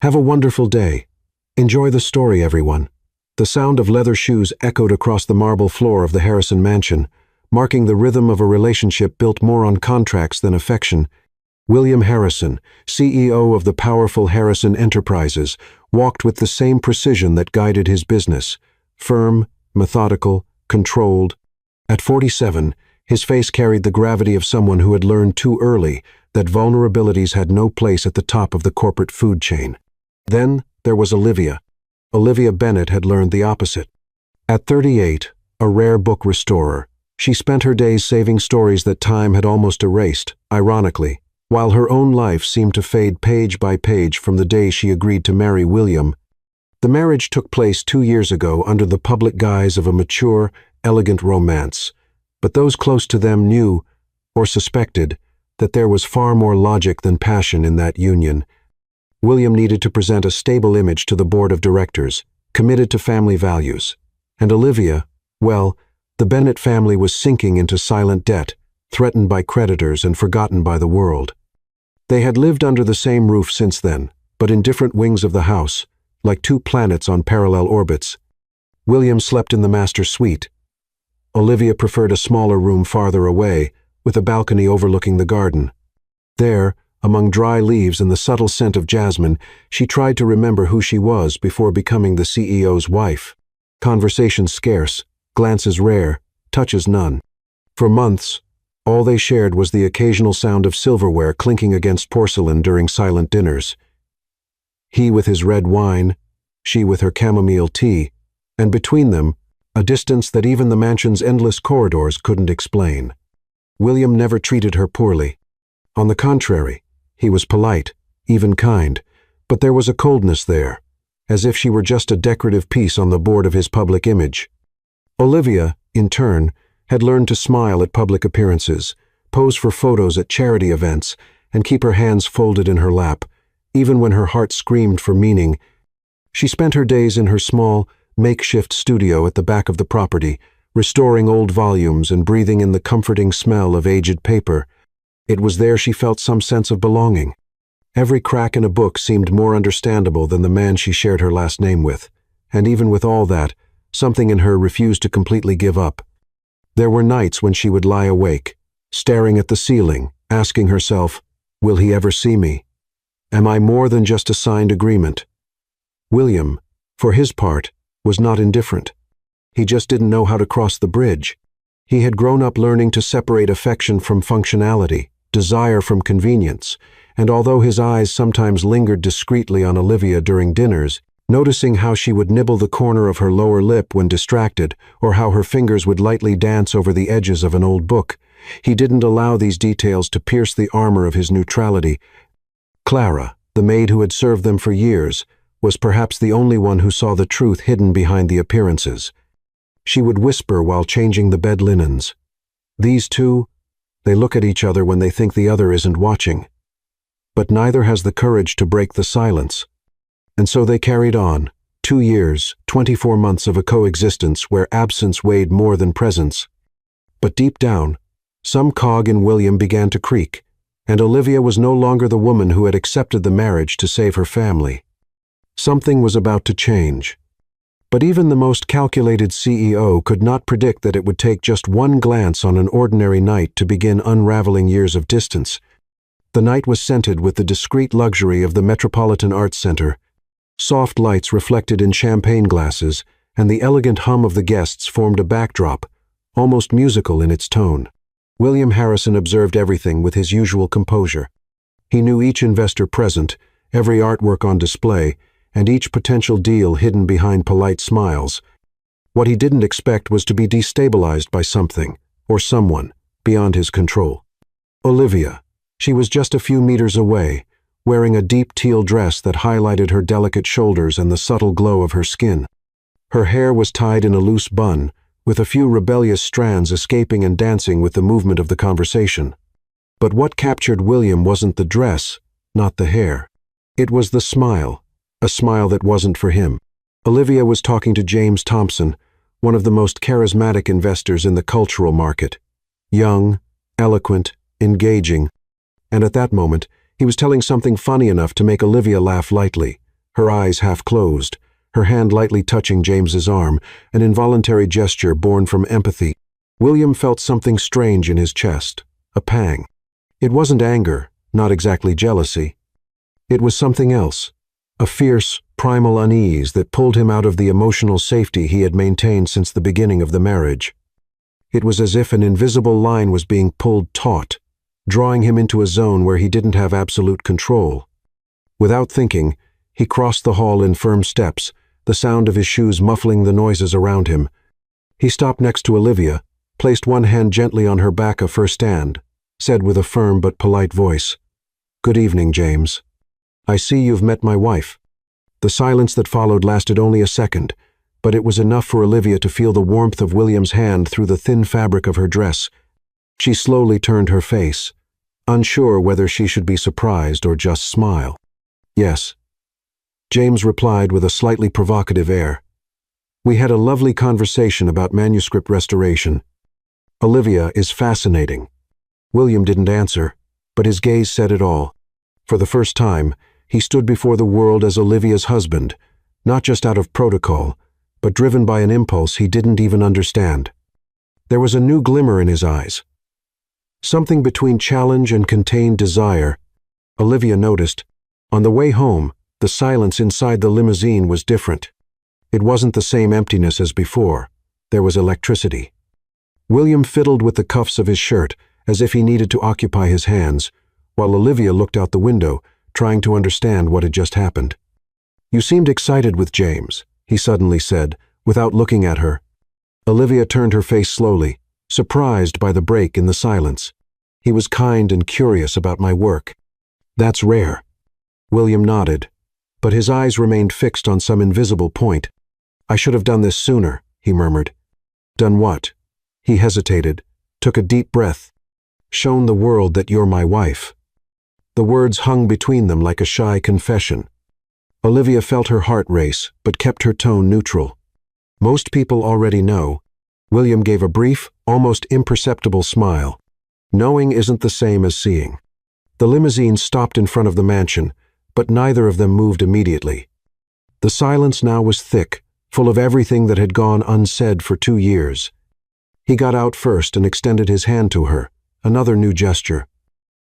Have a wonderful day. Enjoy the story, everyone." The sound of leather shoes echoed across the marble floor of the Harrison mansion, marking the rhythm of a relationship built more on contracts than affection. William Harrison, CEO of the powerful Harrison Enterprises, walked with the same precision that guided his business, firm, methodical, controlled. At 47, his face carried the gravity of someone who had learned too early that vulnerabilities had no place at the top of the corporate food chain. Then there was Olivia. Olivia Bennett had learned the opposite. At 38, a rare book restorer, she spent her days saving stories that time had almost erased, ironically, while her own life seemed to fade page by page from the day she agreed to marry William. The marriage took place 2 years ago under the public guise of a mature, elegant romance, but those close to them knew, or suspected, that there was far more logic than passion in that union. William needed to present a stable image to the board of directors, committed to family values. And Olivia, well, the Bennett family was sinking into silent debt, threatened by creditors and forgotten by the world. They had lived under the same roof since then, but in different wings of the house, like two planets on parallel orbits. William slept in the master suite. Olivia preferred a smaller room farther away, with a balcony overlooking the garden. There, among dry leaves and the subtle scent of jasmine, she tried to remember who she was before becoming the CEO's wife. Conversations scarce, glances rare, touches none. For months, all they shared was the occasional sound of silverware clinking against porcelain during silent dinners. He with his red wine, she with her chamomile tea, and between them, a distance that even the mansion's endless corridors couldn't explain. William never treated her poorly. On the contrary, he was polite, even kind, but there was a coldness there, as if she were just a decorative piece on the board of his public image. Olivia, in turn, had learned to smile at public appearances, pose for photos at charity events, and keep her hands folded in her lap, even when her heart screamed for meaning. She spent her days in her small, makeshift studio at the back of the property, restoring old volumes and breathing in the comforting smell of aged paper. It was there she felt some sense of belonging. Every crack in a book seemed more understandable than the man she shared her last name with, and even with all that, something in her refused to completely give up. There were nights when she would lie awake, staring at the ceiling, asking herself, "Will he ever see me? Am I more than just a signed agreement?" William, for his part, was not indifferent. He just didn't know how to cross the bridge. He had grown up learning to separate affection from functionality, desire from convenience, and although his eyes sometimes lingered discreetly on Olivia during dinners, noticing how she would nibble the corner of her lower lip when distracted, or how her fingers would lightly dance over the edges of an old book, he didn't allow these details to pierce the armor of his neutrality. Clara, the maid who had served them for years, was perhaps the only one who saw the truth hidden behind the appearances. She would whisper while changing the bed linens. These two, they look at each other when they think the other isn't watching. But neither has the courage to break the silence. And so they carried on, 2 years, 24 months of a coexistence where absence weighed more than presence. But deep down, some cog in William began to creak, and Olivia was no longer the woman who had accepted the marriage to save her family. Something was about to change. But even the most calculated CEO could not predict that it would take just one glance on an ordinary night to begin unraveling years of distance. The night was scented with the discreet luxury of the Metropolitan Arts Center. Soft lights reflected in champagne glasses, and the elegant hum of the guests formed a backdrop, almost musical in its tone. William Harrison observed everything with his usual composure. He knew each investor present, every artwork on display, and each potential deal hidden behind polite smiles. What he didn't expect was to be destabilized by something, or someone, beyond his control. Olivia. She was just a few meters away, wearing a deep teal dress that highlighted her delicate shoulders and the subtle glow of her skin. Her hair was tied in a loose bun, with a few rebellious strands escaping and dancing with the movement of the conversation. But what captured William wasn't the dress, not the hair. It was the smile, a smile that wasn't for him. Olivia was talking to James Thompson, one of the most charismatic investors in the cultural market. Young, eloquent, engaging, and at that moment, he was telling something funny enough to make Olivia laugh lightly, her eyes half closed, her hand lightly touching James's arm, an involuntary gesture born from empathy. William felt something strange in his chest, a pang. It wasn't anger, not exactly jealousy. It was something else, a fierce, primal unease that pulled him out of the emotional safety he had maintained since the beginning of the marriage. It was as if an invisible line was being pulled taut, drawing him into a zone where he didn't have absolute control. Without thinking, he crossed the hall in firm steps, the sound of his shoes muffling the noises around him. He stopped next to Olivia, placed one hand gently on her back of her stand, said with a firm but polite voice, "Good evening, James. I see you've met my wife." The silence that followed lasted only a second, but it was enough for Olivia to feel the warmth of William's hand through the thin fabric of her dress. She slowly turned her face, unsure whether she should be surprised or just smile. "Yes," James replied with a slightly provocative air. "We had a lovely conversation about manuscript restoration. Olivia is fascinating." William didn't answer, but his gaze said it all. For the first time, he stood before the world as Olivia's husband, not just out of protocol, but driven by an impulse he didn't even understand. There was a new glimmer in his eyes. Something between challenge and contained desire. Olivia noticed. On the way home, the silence inside the limousine was different. It wasn't the same emptiness as before. There was electricity. William fiddled with the cuffs of his shirt, as if he needed to occupy his hands, while Olivia looked out the window, trying to understand what had just happened. "You seemed excited with James," he suddenly said, without looking at her. Olivia turned her face slowly, surprised by the break in the silence. "He was kind and curious about my work." "That's rare." William nodded, but his eyes remained fixed on some invisible point. "I should have done this sooner," he murmured. "Done what?" He hesitated, took a deep breath. "Shown the world that you're my wife." The words hung between them like a shy confession. Olivia felt her heart race, but kept her tone neutral. "Most people already know." William gave a brief, almost imperceptible smile. "Knowing isn't the same as seeing." The limousine stopped in front of the mansion, but neither of them moved immediately. The silence now was thick, full of everything that had gone unsaid for 2 years. He got out first and extended his hand to her, another new gesture.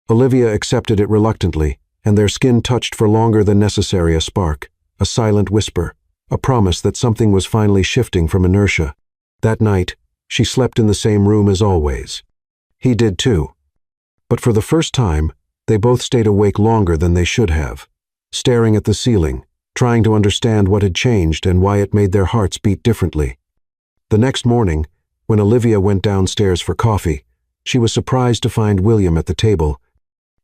Olivia accepted it reluctantly, and their skin touched for longer than necessary, a spark, a silent whisper, a promise that something was finally shifting from inertia. That night, she slept in the same room as always. He did too. But for the first time, they both stayed awake longer than they should have, staring at the ceiling, trying to understand what had changed and why it made their hearts beat differently. The next morning, when Olivia went downstairs for coffee, she was surprised to find William at the table.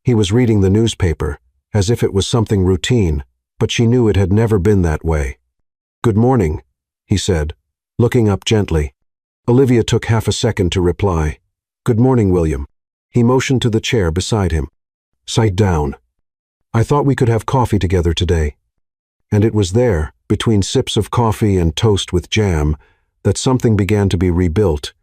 He was reading the newspaper, as if it was something routine, but she knew it had never been that way. "Good morning," he said, looking up gently. Olivia took half a second to reply. "Good morning, William." He motioned to the chair beside him. "Sit down. I thought we could have coffee together today." And it was there, between sips of coffee and toast with jam, that something began to be rebuilt.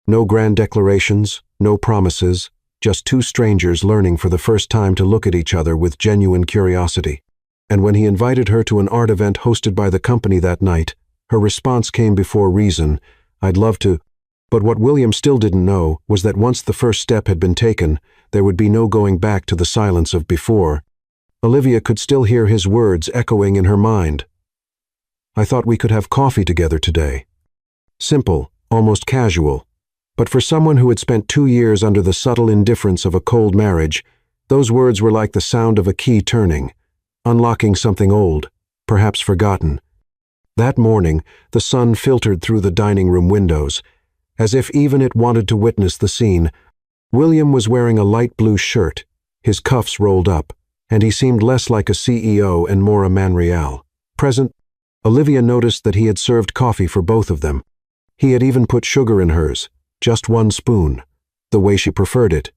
No grand declarations, no promises, just two strangers learning for the first time to look at each other with genuine curiosity. And when he invited her to an art event hosted by the company that night, her response came before reason, "I'd love to." But what William still didn't know was that once the first step had been taken, there would be no going back to the silence of before. Olivia could still hear his words echoing in her mind. "I thought we could have coffee together today." Simple, almost casual. But for someone who had spent 2 years under the subtle indifference of a cold marriage, those words were like the sound of a key turning, unlocking something old, perhaps forgotten. That morning, the sun filtered through the dining room windows, as if even it wanted to witness the scene. William was wearing a light blue shirt, his cuffs rolled up, and he seemed less like a CEO and more a man real. Present, Olivia noticed that he had served coffee for both of them. He had even put sugar in hers, just 1 spoon, the way she preferred it.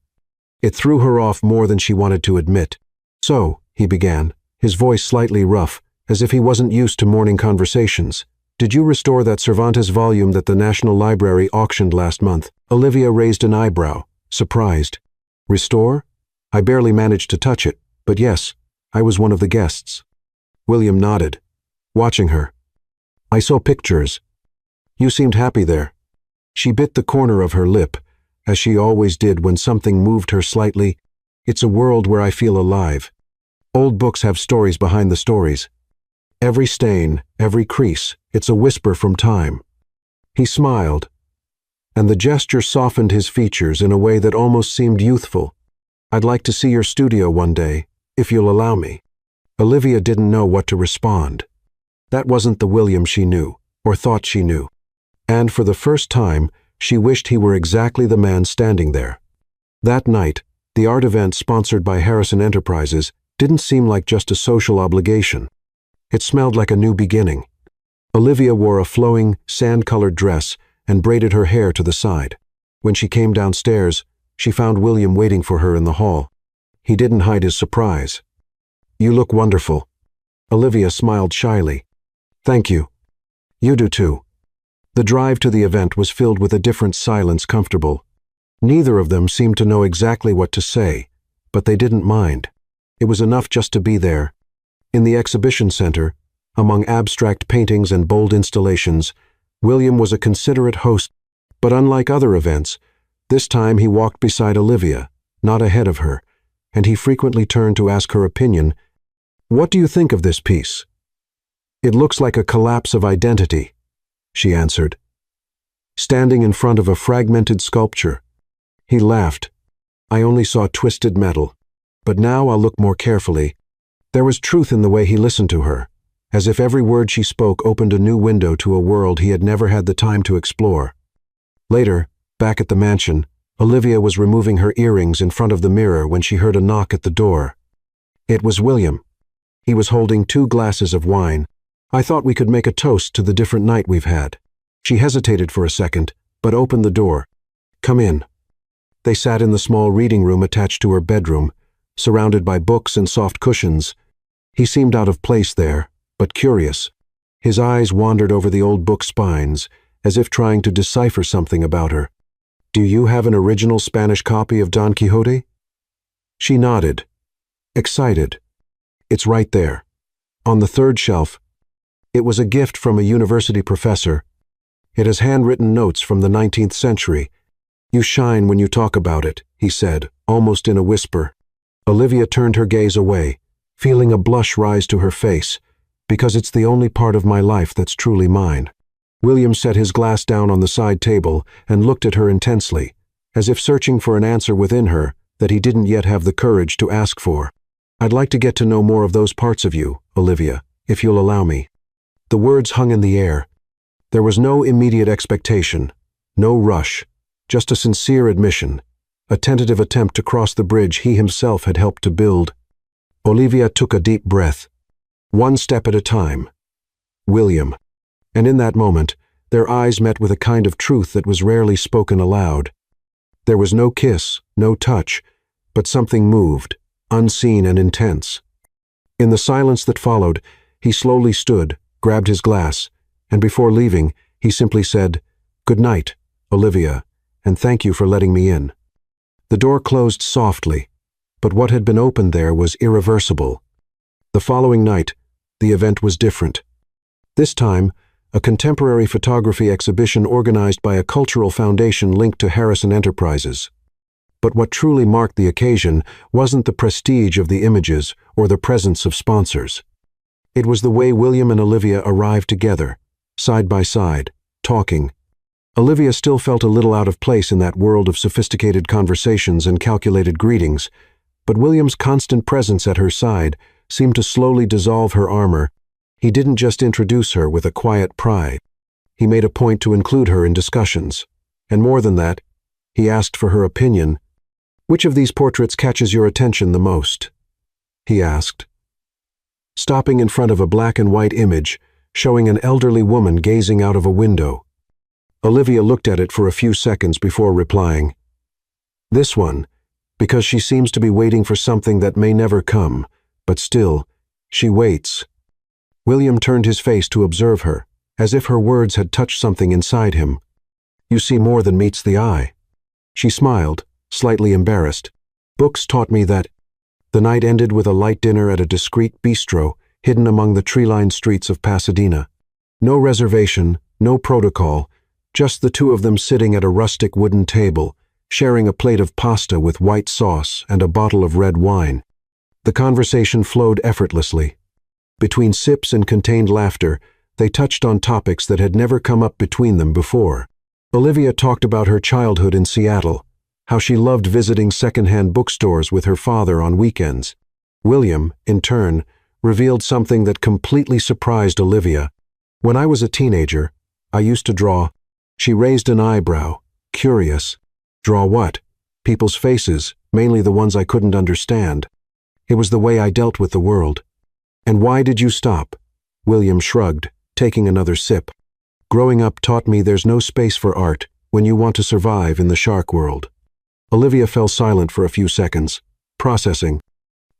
It threw her off more than she wanted to admit. "So," he began, his voice slightly rough, as if he wasn't used to morning conversations, "did you restore that Cervantes volume that the National Library auctioned last month?" Olivia raised an eyebrow, surprised. "Restore? I barely managed to touch it, but yes, I was one of the guests." William nodded, watching her. "I saw pictures. You seemed happy there." She bit the corner of her lip, as she always did when something moved her slightly. "It's a world where I feel alive. Old books have stories behind the stories. Every stain, every crease, it's a whisper from time." He smiled, and the gesture softened his features in a way that almost seemed youthful. "I'd like to see your studio one day, if you'll allow me." Olivia didn't know what to respond. That wasn't the William she knew, or thought she knew. And for the first time, she wished he were exactly the man standing there. That night, the art event sponsored by Harrison Enterprises didn't seem like just a social obligation. It smelled like a new beginning. Olivia wore a flowing, sand-colored dress and braided her hair to the side. When she came downstairs, she found William waiting for her in the hall. He didn't hide his surprise. "You look wonderful." Olivia smiled shyly. "Thank you. You do too." The drive to the event was filled with a different silence comfortable. Neither of them seemed to know exactly what to say, but they didn't mind. It was enough just to be there. In the exhibition center, among abstract paintings and bold installations, William was a considerate host, but unlike other events, this time he walked beside Olivia, not ahead of her, and he frequently turned to ask her opinion. "What do you think of this piece?" "It looks like a collapse of identity," she answered, standing in front of a fragmented sculpture. He laughed. "I only saw twisted metal, but now I'll look more carefully." There was truth in the way he listened to her, as if every word she spoke opened a new window to a world he had never had the time to explore. Later, back at the mansion, Olivia was removing her earrings in front of the mirror when she heard a knock at the door. It was William. He was holding 2 glasses of wine. "I thought we could make a toast to the different night we've had." She hesitated for a second, but opened the door. "Come in." They sat in the small reading room attached to her bedroom, surrounded by books and soft cushions. He seemed out of place there, but curious. His eyes wandered over the old book spines, as if trying to decipher something about her. "Do you have an original Spanish copy of Don Quixote?" She nodded, excited. "It's right there, on the 3rd shelf. It was a gift from a university professor. It has handwritten notes from the 19th century. You shine when you talk about it," he said, almost in a whisper. Olivia turned her gaze away, feeling a blush rise to her face, "because it's the only part of my life that's truly mine." William set his glass down on the side table and looked at her intensely, as if searching for an answer within her that he didn't yet have the courage to ask for. "I'd like to get to know more of those parts of you, Olivia, if you'll allow me." The words hung in the air. There was no immediate expectation, no rush, just a sincere admission, a tentative attempt to cross the bridge he himself had helped to build. Olivia took a deep breath. One step at a time. William. And in that moment, their eyes met with a kind of truth that was rarely spoken aloud. There was no kiss, no touch, but something moved, unseen and intense. In the silence that followed, he slowly stood, grabbed his glass, and before leaving, he simply said, "Good night, Olivia, and thank you for letting me in." The door closed softly, but what had been opened there was irreversible. The following night, the event was different. This time, a contemporary photography exhibition organized by a cultural foundation linked to Harrison Enterprises. But what truly marked the occasion wasn't the prestige of the images or the presence of sponsors. It was the way William and Olivia arrived together, side by side, talking. Olivia still felt a little out of place in that world of sophisticated conversations and calculated greetings, but William's constant presence at her side seemed to slowly dissolve her armor. He didn't just introduce her with a quiet pride. He made a point to include her in discussions. And more than that, he asked for her opinion. "Which of these portraits catches your attention the most?" he asked, stopping in front of a black and white image showing an elderly woman gazing out of a window. Olivia looked at it for a few seconds before replying, "This one, because she seems to be waiting for something that may never come, but still, she waits." William turned his face to observe her, as if her words had touched something inside him. "You see more than meets the eye." She smiled, slightly embarrassed. "Books taught me that." The night ended with a light dinner at a discreet bistro, hidden among the tree-lined streets of Pasadena. No reservation, no protocol, just the two of them sitting at a rustic wooden table, sharing a plate of pasta with white sauce and a bottle of red wine. The conversation flowed effortlessly. Between sips and contained laughter, they touched on topics that had never come up between them before. Olivia talked about her childhood in Seattle, how she loved visiting secondhand bookstores with her father on weekends. William, in turn, revealed something that completely surprised Olivia. "When I was a teenager, I used to draw." She raised an eyebrow, curious. "Draw what?" "People's faces, mainly the ones I couldn't understand. It was the way I dealt with the world." "And why did you stop?" William shrugged, taking another sip. "Growing up taught me there's no space for art when you want to survive in the shark world." Olivia fell silent for a few seconds, processing.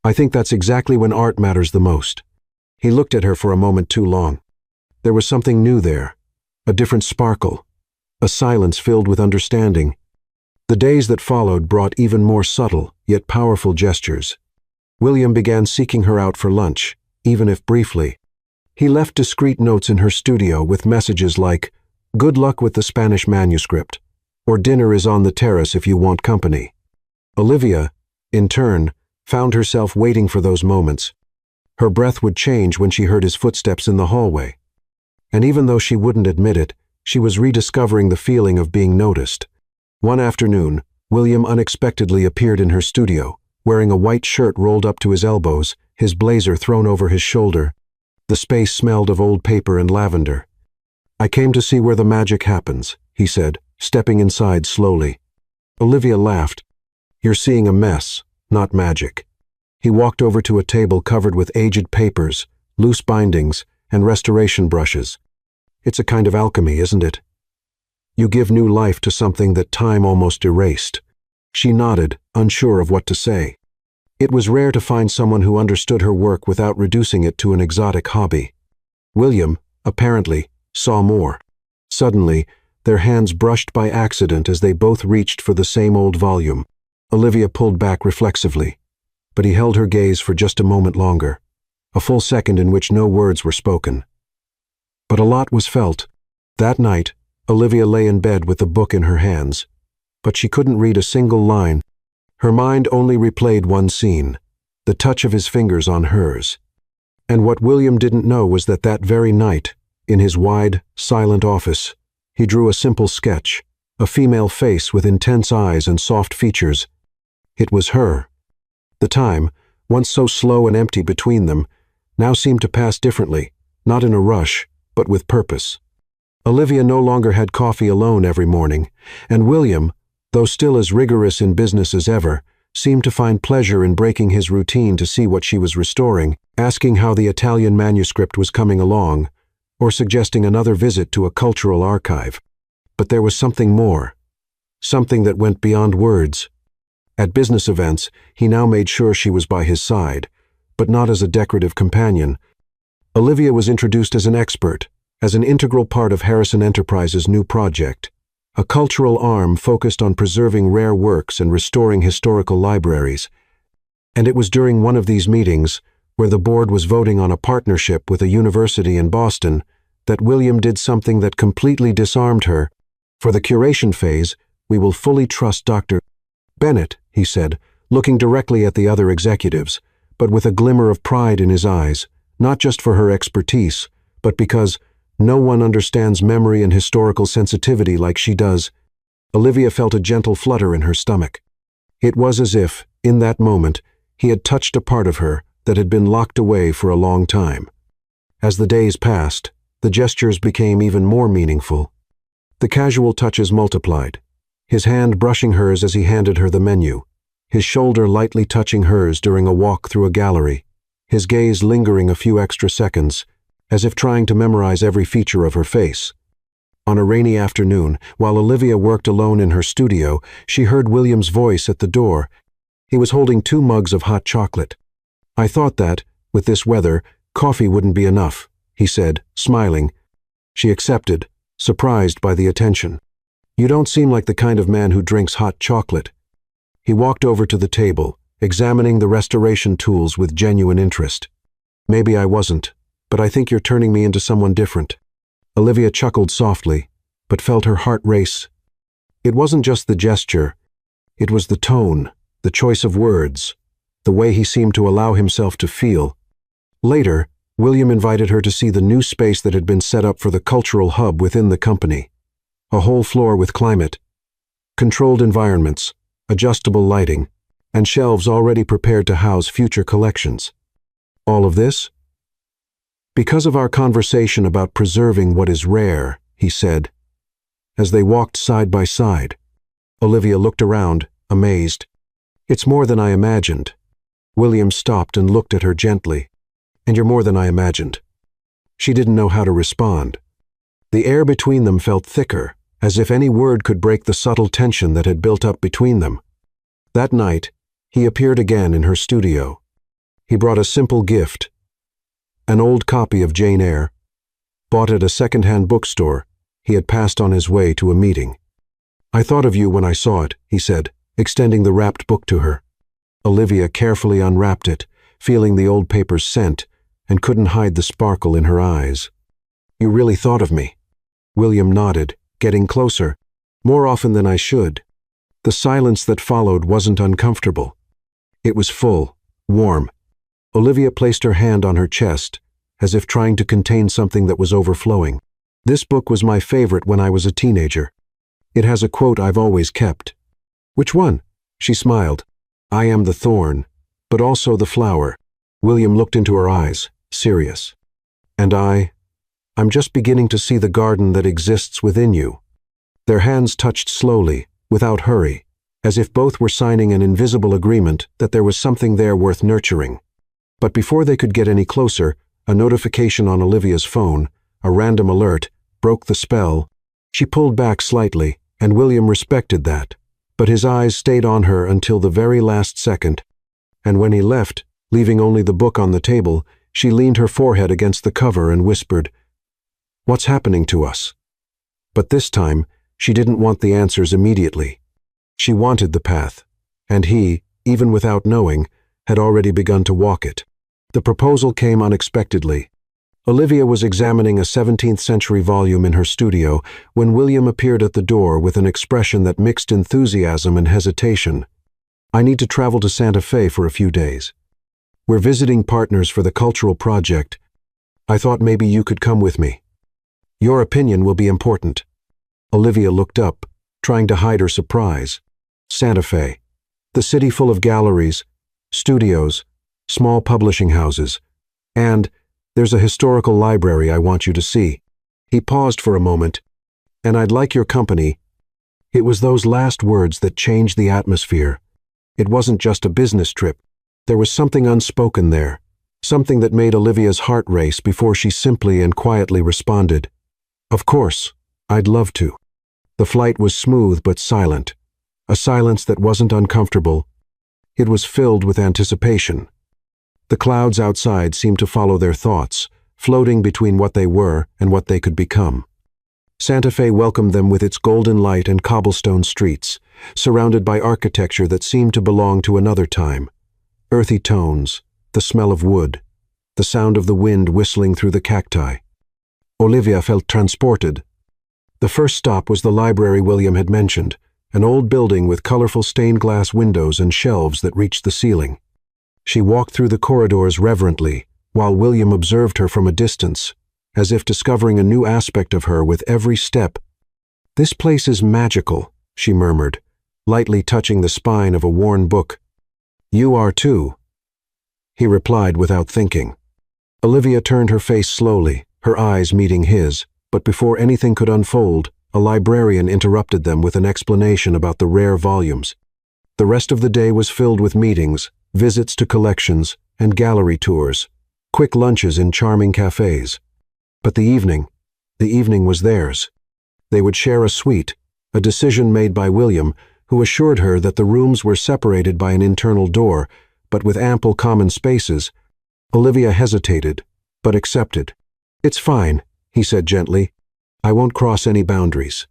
"I think that's exactly when art matters the most." He looked at her for a moment too long. There was something new there, a different sparkle, a silence filled with understanding. The days that followed brought even more subtle, yet powerful gestures. William began seeking her out for lunch, even if briefly. He left discreet notes in her studio with messages like, "Good luck with the Spanish manuscript," or "Dinner is on the terrace if you want company." Olivia, in turn, found herself waiting for those moments. Her breath would change when she heard his footsteps in the hallway. And even though she wouldn't admit it, she was rediscovering the feeling of being noticed. One afternoon, William unexpectedly appeared in her studio, wearing a white shirt rolled up to his elbows, his blazer thrown over his shoulder. The space smelled of old paper and lavender. "I came to see where the magic happens," he said, stepping inside slowly. Olivia laughed. "You're seeing a mess, not magic." He walked over to a table covered with aged papers, loose bindings, and restoration brushes. "It's a kind of alchemy, isn't it? You give new life to something that time almost erased." She nodded, unsure of what to say. It was rare to find someone who understood her work without reducing it to an exotic hobby. William, apparently, saw more. Suddenly, their hands brushed by accident as they both reached for the same old volume. Olivia pulled back reflexively, but he held her gaze for just a moment longer, a full second in which no words were spoken. But a lot was felt. That night, Olivia lay in bed with the book in her hands, but she couldn't read a single line. Her mind only replayed one scene, the touch of his fingers on hers. And what William didn't know was that that very night, in his wide, silent office, he drew a simple sketch, a female face with intense eyes and soft features. It was her. The time, once so slow and empty between them, now seemed to pass differently, not in a rush, but with purpose. Olivia no longer had coffee alone every morning, and William, though still as rigorous in business as ever, seemed to find pleasure in breaking his routine to see what she was restoring, asking how the Italian manuscript was coming along, or suggesting another visit to a cultural archive. But there was something more, something that went beyond words. At business events, he now made sure she was by his side, but not as a decorative companion. Olivia was introduced as an expert, as an integral part of Harrison Enterprises' new project, a cultural arm focused on preserving rare works and restoring historical libraries. And it was during one of these meetings, where the board was voting on a partnership with a university in Boston, that William did something that completely disarmed her. "For the curation phase, we will fully trust Dr. Bennett," he said, looking directly at the other executives, but with a glimmer of pride in his eyes, not just for her expertise, but because no one understands memory and historical sensitivity like she does. Olivia felt a gentle flutter in her stomach. It was as if, in that moment, he had touched a part of her that had been locked away for a long time. As the days passed, the gestures became even more meaningful. The casual touches multiplied, his hand brushing hers as he handed her the menu, his shoulder lightly touching hers during a walk through a gallery, his gaze lingering a few extra seconds, as if trying to memorize every feature of her face. On a rainy afternoon, while Olivia worked alone in her studio, she heard William's voice at the door. He was holding 2 mugs of hot chocolate. "I thought that, with this weather, coffee wouldn't be enough," he said, smiling. She accepted, surprised by the attention. "You don't seem like the kind of man who drinks hot chocolate." He walked over to the table, examining the restoration tools with genuine interest. Maybe I wasn't, but I think you're turning me into someone different. Olivia chuckled softly, but felt her heart race. It wasn't just the gesture. It was the tone, the choice of words, the way he seemed to allow himself to feel. Later, William invited her to see the new space that had been set up for the cultural hub within the company. A whole floor with climate, controlled environments, adjustable lighting, and shelves already prepared to house future collections. All of this? Because of our conversation about preserving what is rare, he said. As they walked side by side, Olivia looked around, amazed. It's more than I imagined. William stopped and looked at her gently. And you're more than I imagined. She didn't know how to respond. The air between them felt thicker, as if any word could break the subtle tension that had built up between them. That night, he appeared again in her studio. He brought a simple gift, an old copy of Jane Eyre, bought at a second-hand bookstore. He had passed on his way to a meeting. I thought of you when I saw it, he said, extending the wrapped book to her. Olivia carefully unwrapped it, feeling the old paper's scent, and couldn't hide the sparkle in her eyes. You really thought of me? William nodded, getting closer, more often than I should. The silence that followed wasn't uncomfortable. It was full, warm. Olivia placed her hand on her chest, as if trying to contain something that was overflowing. This book was my favorite when I was a teenager. It has a quote I've always kept. Which one? She smiled. I am the thorn, but also the flower. William looked into her eyes, serious. And I'm just beginning to see the garden that exists within you. Their hands touched slowly, without hurry, as if both were signing an invisible agreement that there was something there worth nurturing. But before they could get any closer, a notification on Olivia's phone, a random alert, broke the spell. She pulled back slightly, and William respected that, but his eyes stayed on her until the very last second. And when he left, leaving only the book on the table, she leaned her forehead against the cover and whispered, "What's happening to us?" But this time, she didn't want the answers immediately. She wanted the path, and he, even without knowing, had already begun to walk it. The proposal came unexpectedly. Olivia was examining a 17th-century volume in her studio when William appeared at the door with an expression that mixed enthusiasm and hesitation. I need to travel to Santa Fe for a few days. We're visiting partners for the cultural project. I thought maybe you could come with me. Your opinion will be important. Olivia looked up, trying to hide her surprise. Santa Fe, the city full of galleries, studios, small publishing houses, and there's a historical library I want you to see. He paused for a moment. And I'd like your company. It was those last words that changed the atmosphere. It wasn't just a business trip. There was something unspoken there, something that made Olivia's heart race before she simply and quietly responded, "Of course, I'd love to." The flight was smooth but silent, a silence that wasn't uncomfortable. It was filled with anticipation. The clouds outside seemed to follow their thoughts, floating between what they were and what they could become. Santa Fe welcomed them with its golden light and cobblestone streets, surrounded by architecture that seemed to belong to another time. Earthy tones, the smell of wood, the sound of the wind whistling through the cacti. Olivia felt transported. The first stop was the library William had mentioned, an old building with colorful stained glass windows and shelves that reached the ceiling. She walked through the corridors reverently, while William observed her from a distance, as if discovering a new aspect of her with every step. "This place is magical," she murmured, lightly touching the spine of a worn book. "You are too," he replied without thinking. Olivia turned her face slowly, her eyes meeting his, but before anything could unfold, a librarian interrupted them with an explanation about the rare volumes. The rest of the day was filled with meetings, visits to collections, and gallery tours, quick lunches in charming cafes. But the evening was theirs. They would share a suite, a decision made by William, who assured her that the rooms were separated by an internal door, but with ample common spaces. Olivia hesitated, but accepted. "It's fine," he said gently. "I won't cross any boundaries.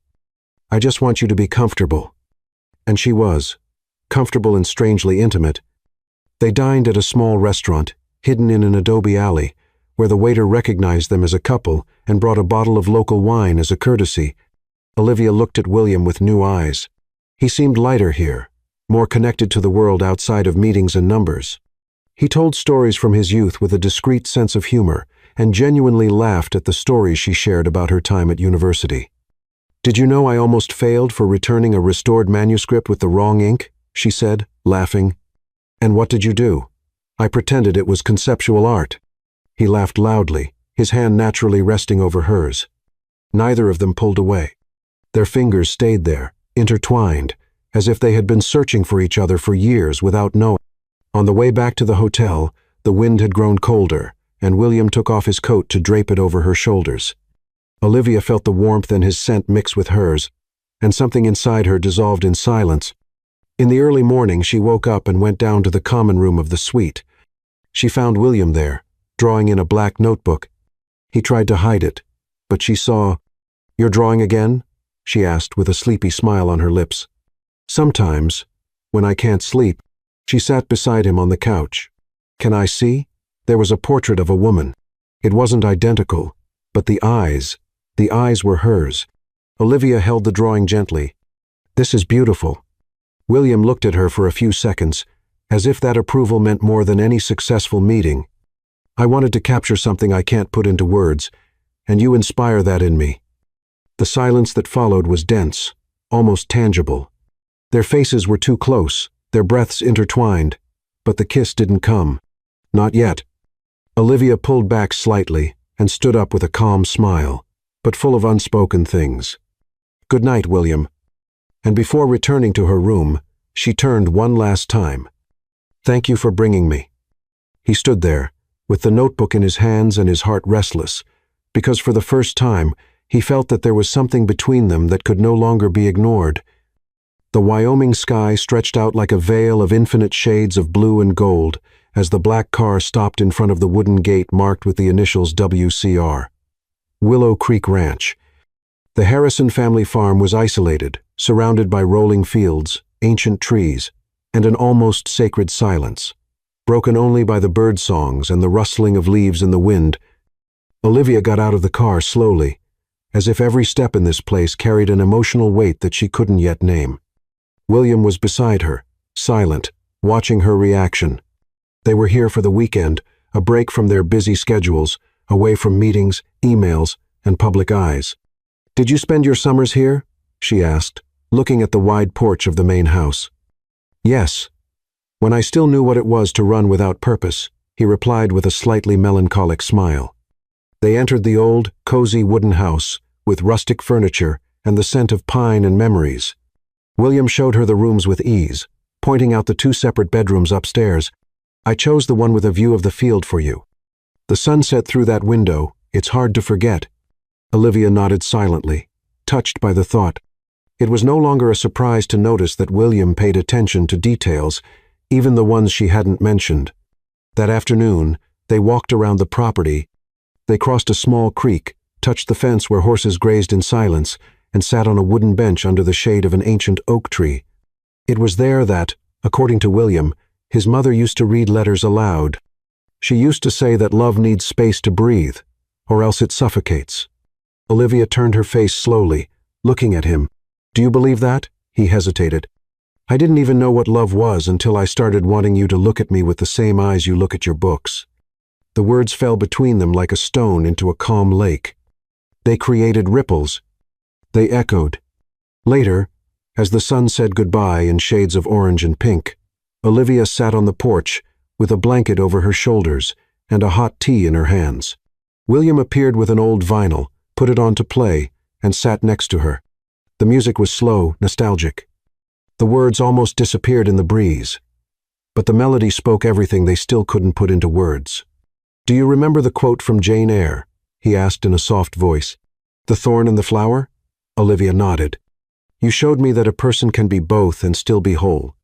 I just want you to be comfortable." And she was, comfortable and strangely intimate. They dined at a small restaurant, hidden in an adobe alley, where the waiter recognized them as a couple and brought a bottle of local wine as a courtesy. Olivia looked at William with new eyes. He seemed lighter here, more connected to the world outside of meetings and numbers. He told stories from his youth with a discreet sense of humor and genuinely laughed at the stories she shared about her time at university. "Did you know I almost failed for returning a restored manuscript with the wrong ink?" she said, laughing. "And what did you do?" "I pretended it was conceptual art." He laughed loudly, his hand naturally resting over hers. Neither of them pulled away. Their fingers stayed there, intertwined, as if they had been searching for each other for years without knowing. On the way back to the hotel, the wind had grown colder, and William took off his coat to drape it over her shoulders. Olivia felt the warmth and his scent mix with hers, and something inside her dissolved in silence. In the early morning, she woke up and went down to the common room of the suite. She found William there, drawing in a black notebook. He tried to hide it, but she saw. "You're drawing again?" she asked with a sleepy smile on her lips. "Sometimes, when I can't sleep." She sat beside him on the couch. "Can I see?" There was a portrait of a woman. It wasn't identical, but the eyes were hers. Olivia held the drawing gently. "This is beautiful." William looked at her for a few seconds, as if that approval meant more than any successful meeting. "I wanted to capture something I can't put into words, and you inspire that in me." The silence that followed was dense, almost tangible. Their faces were too close, their breaths intertwined, but the kiss didn't come. Not yet. Olivia pulled back slightly and stood up with a calm smile, but full of unspoken things. "Good night, William." And before returning to her room, she turned one last time. "Thank you for bringing me." He stood there, with the notebook in his hands and his heart restless, because for the first time, he felt that there was something between them that could no longer be ignored. The Wyoming sky stretched out like a veil of infinite shades of blue and gold as the black car stopped in front of the wooden gate marked with the initials WCR. Willow Creek Ranch. The Harrison family farm was isolated, surrounded by rolling fields, ancient trees, and an almost sacred silence, broken only by the bird songs and the rustling of leaves in the wind. Olivia got out of the car slowly, as if every step in this place carried an emotional weight that she couldn't yet name. William was beside her, silent, watching her reaction. They were here for the weekend, a break from their busy schedules, away from meetings, emails, and public eyes. "Did you spend your summers here?" she asked, looking at the wide porch of the main house. "Yes. When I still knew what it was to run without purpose," he replied with a slightly melancholic smile. They entered the old, cozy wooden house, with rustic furniture and the scent of pine and memories. William showed her the rooms with ease, pointing out the two separate bedrooms upstairs. "I chose the one with a view of the field for you. The sunset through that window, it's hard to forget." Olivia nodded silently, touched by the thought. It was no longer a surprise to notice that William paid attention to details, even the ones she hadn't mentioned. That afternoon, they walked around the property. They crossed a small creek, touched the fence where horses grazed in silence, and sat on a wooden bench under the shade of an ancient oak tree. It was there that, according to William, his mother used to read letters aloud. She used to say that love needs space to breathe, or else it suffocates. Olivia turned her face slowly, looking at him. "Do you believe that?" He hesitated. "I didn't even know what love was until I started wanting you to look at me with the same eyes you look at your books." The words fell between them like a stone into a calm lake. They created ripples. They echoed. Later, as the sun said goodbye in shades of orange and pink, Olivia sat on the porch with a blanket over her shoulders and a hot tea in her hands. William appeared with an old vinyl, put it on to play, and sat next to her. The music was slow, nostalgic. The words almost disappeared in the breeze, but the melody spoke everything they still couldn't put into words. "Do you remember the quote from Jane Eyre?" he asked in a soft voice. "The thorn and the flower?" Olivia nodded. "You showed me that a person can be both and still be whole."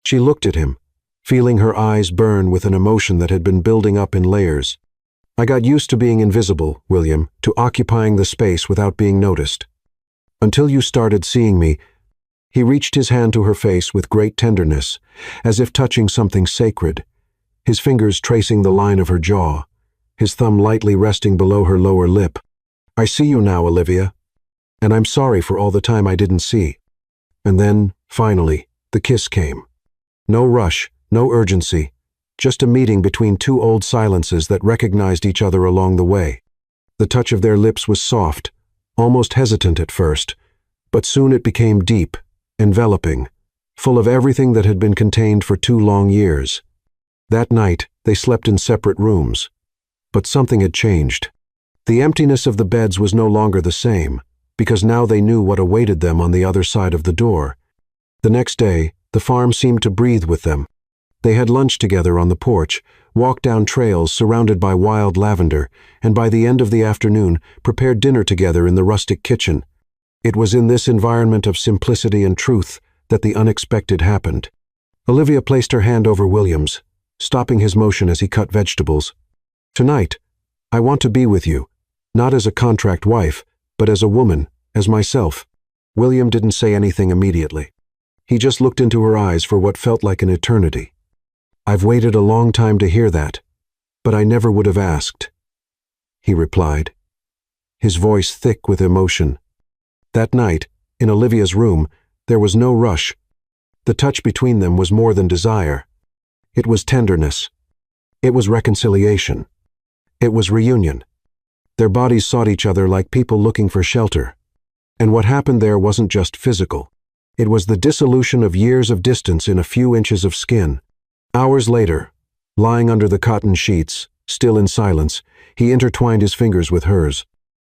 She looked at him, feeling her eyes burn with an emotion that had been building up in layers. "I got used to being invisible, William, to occupying the space without being noticed. Until you started seeing me." He reached his hand to her face with great tenderness, as if touching something sacred. his fingers tracing the line of her jaw, his thumb lightly resting below her lower lip. "I see you now, Olivia, and I'm sorry for all the time I didn't see." And then, finally, the kiss came. No rush, no urgency, just a meeting between two old silences that recognized each other along the way. The touch of their lips was soft, almost hesitant at first, but soon it became deep, enveloping, full of everything that had been contained for 2 long years. That night, they slept in separate rooms. But something had changed. The emptiness of the beds was no longer the same, because now they knew what awaited them on the other side of the door. The next day, the farm seemed to breathe with them. They had lunch together on the porch, walked down trails surrounded by wild lavender, and by the end of the afternoon, prepared dinner together in the rustic kitchen. It was in this environment of simplicity and truth that the unexpected happened. Olivia placed her hand over William's, stopping his motion as he cut vegetables. "Tonight, I want to be with you, not as a contract wife, but as a woman, as myself." William didn't say anything immediately. He just looked into her eyes for what felt like an eternity. "I've waited a long time to hear that, but I never would have asked," he replied, his voice thick with emotion. That night, in Olivia's room, there was no rush. The touch between them was more than desire. It was tenderness. It was reconciliation. It was reunion. Their bodies sought each other like people looking for shelter. And what happened there wasn't just physical. It was the dissolution of years of distance in a few inches of skin. Hours later, lying under the cotton sheets, still in silence, he intertwined his fingers with hers.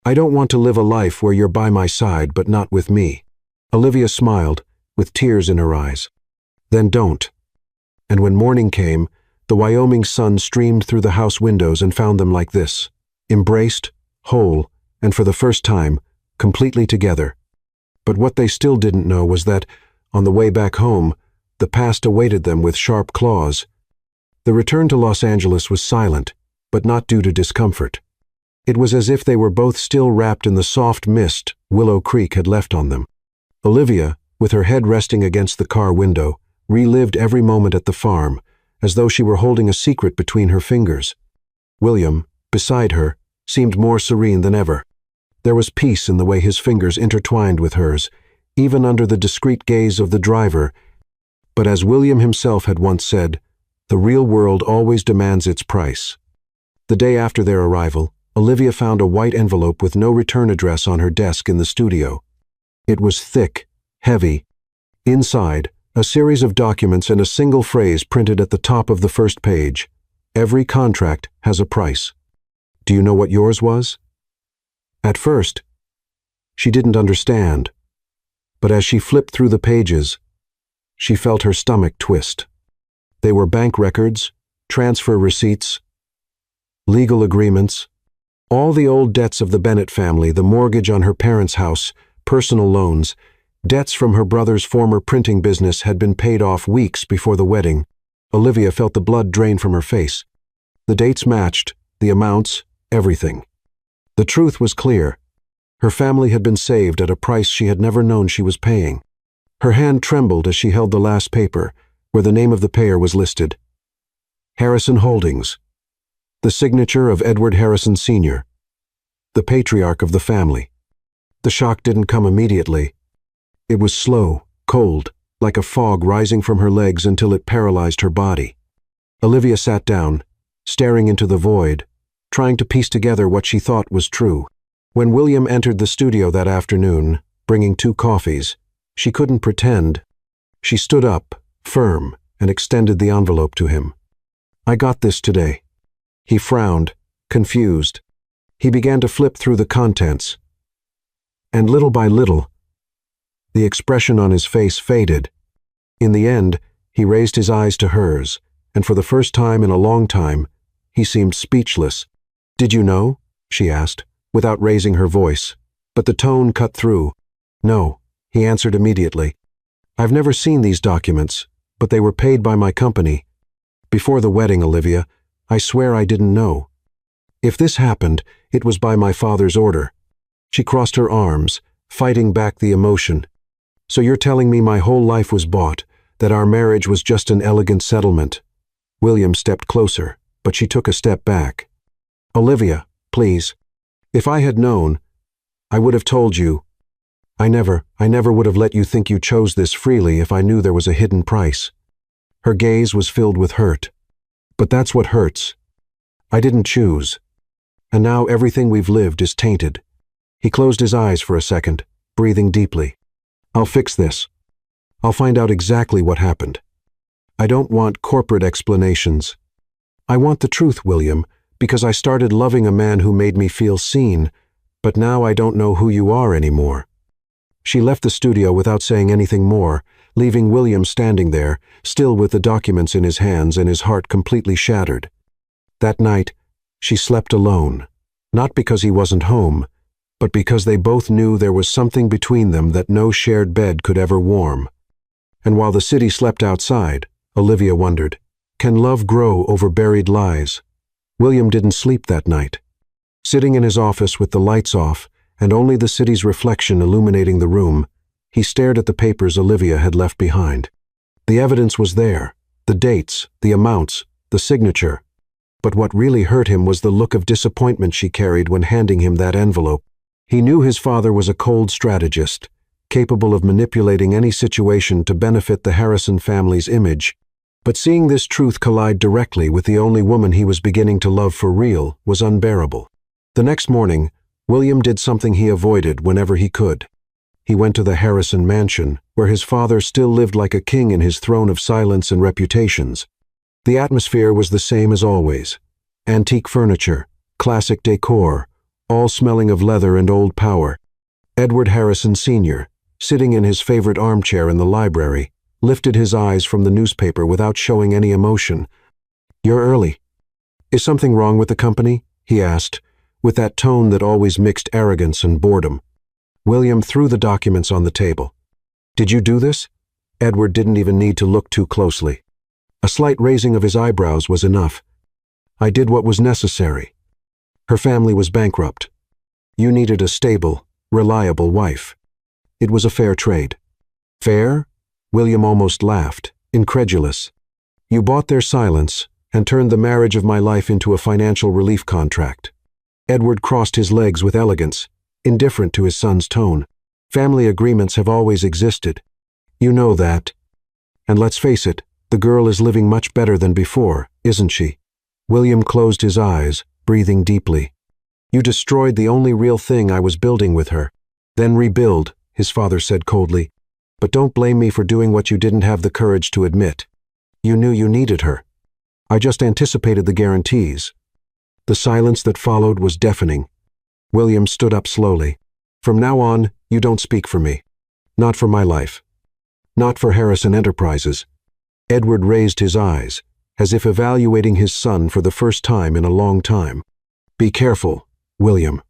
"I don't want to live a life where you're by my side but not with me." Olivia smiled, with tears in her eyes. "Then don't." And when morning came, the Wyoming sun streamed through the house windows and found them like this, embraced, whole, and for the first time, completely together. But what they still didn't know was that, on the way back home, the past awaited them with sharp claws. The return to Los Angeles was silent, but not due to discomfort. It was as if they were both still wrapped in the soft mist Willow Creek had left on them. Olivia, with her head resting against the car window, relived every moment at the farm, as though she were holding a secret between her fingers. William, beside her, seemed more serene than ever. There was peace in the way his fingers intertwined with hers, even under the discreet gaze of the driver. But as William himself had once said, the real world always demands its price. The day after their arrival, Olivia found a white envelope with no return address on her desk in the studio. It was thick, heavy. Inside, a series of documents and a single phrase printed at the top of the first page. "Every contract has a price." Do you know what yours was? At first, she didn't understand, but as she flipped through the pages, she felt her stomach twist. They were bank records, transfer receipts, legal agreements, all the old debts of the Bennett family, the mortgage on her parents' house, personal loans, debts from her brother's former printing business had been paid off weeks before the wedding. Olivia felt the blood drain from her face. The dates matched, the amounts, everything. The truth was clear. Her family had been saved at a price she had never known she was paying. Her hand trembled as she held the last paper, where the name of the payer was listed. Harrison Holdings. The signature of Edward Harrison Sr., the patriarch of the family. The shock didn't come immediately. It was slow, cold, like a fog rising from her legs until it paralyzed her body. Olivia sat down, staring into the void, trying to piece together what she thought was true. When William entered the studio that afternoon, bringing 2 coffees, she couldn't pretend. She stood up, firm, and extended the envelope to him. "I got this today." He frowned, confused. He began to flip through the contents. And little by little, the expression on his face faded. In the end, he raised his eyes to hers, and for the first time in a long time, he seemed speechless. "Did you know?" she asked, without raising her voice, but the tone cut through. "No," he answered immediately. "I've never seen these documents, but they were paid by my company. Before the wedding, Olivia, I swear I didn't know. If this happened, it was by my father's order." She crossed her arms, fighting back the emotion. "So you're telling me my whole life was bought, that our marriage was just an elegant settlement?" William stepped closer, but she took a step back. "Olivia, please. If I had known, I would have told you. I never would have let you think you chose this freely if I knew there was a hidden price." Her gaze was filled with hurt. "But that's what hurts. I didn't choose. And now everything we've lived is tainted." He closed his eyes for a second, breathing deeply. "I'll fix this. I'll find out exactly what happened. I don't want corporate explanations. I want the truth, William, because I started loving a man who made me feel seen, but now I don't know who you are anymore." She left the studio without saying anything more, leaving William standing there, still with the documents in his hands and his heart completely shattered. That night, she slept alone, not because he wasn't home, but because they both knew there was something between them that no shared bed could ever warm. And while the city slept outside, Olivia wondered, can love grow over buried lies? William didn't sleep that night. Sitting in his office with the lights off and only the city's reflection illuminating the room, he stared at the papers Olivia had left behind. The evidence was there, the dates, the amounts, the signature. But what really hurt him was the look of disappointment she carried when handing him that envelope. He knew his father was a cold strategist, capable of manipulating any situation to benefit the Harrison family's image. But seeing this truth collide directly with the only woman he was beginning to love for real was unbearable. The next morning, William did something he avoided whenever he could. He went to the Harrison mansion, where his father still lived like a king in his throne of silence and reputations. The atmosphere was the same as always. Antique furniture, classic decor, all smelling of leather and old power. Edward Harrison Sr., sitting in his favorite armchair in the library, lifted his eyes from the newspaper without showing any emotion. "You're early. Is something wrong with the company?" he asked, with that tone that always mixed arrogance and boredom. William threw the documents on the table. "Did you do this?" Edward didn't even need to look too closely. A slight raising of his eyebrows was enough. "I did what was necessary. Her family was bankrupt. You needed a stable, reliable wife. It was a fair trade." "Fair?" William almost laughed, incredulous. "You bought their silence and turned the marriage of my life into a financial relief contract." Edward crossed his legs with elegance, indifferent to his son's tone. "Family agreements have always existed. You know that. And let's face it, the girl is living much better than before, isn't she?" William closed his eyes, breathing deeply. "You destroyed the only real thing I was building with her." "Then rebuild," his father said coldly. "But don't blame me for doing what you didn't have the courage to admit. You knew you needed her. I just anticipated the guarantees." The silence that followed was deafening. William stood up slowly. "From now on, you don't speak for me. Not for my life. Not for Harrison Enterprises." Edward raised his eyes, as if evaluating his son for the first time in a long time. "Be careful, William.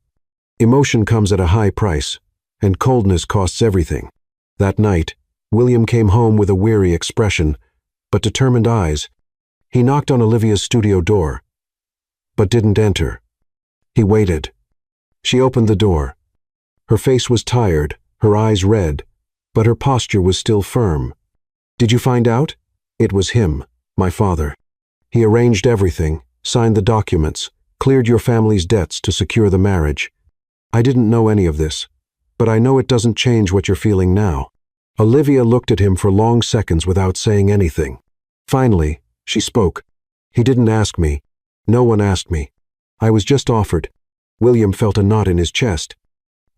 Emotion comes at a high price, and coldness costs everything." That night, William came home with a weary expression, but determined eyes. He knocked on Olivia's studio door, but didn't enter. He waited. She opened the door. Her face was tired, her eyes red, but her posture was still firm. "Did you find out?" "It was him, my father. He arranged everything, signed the documents, cleared your family's debts to secure the marriage. I didn't know any of this, but I know it doesn't change what you're feeling now." Olivia looked at him for long seconds without saying anything. Finally, she spoke. "He didn't ask me. No one asked me. I was just offered." William felt a knot in his chest.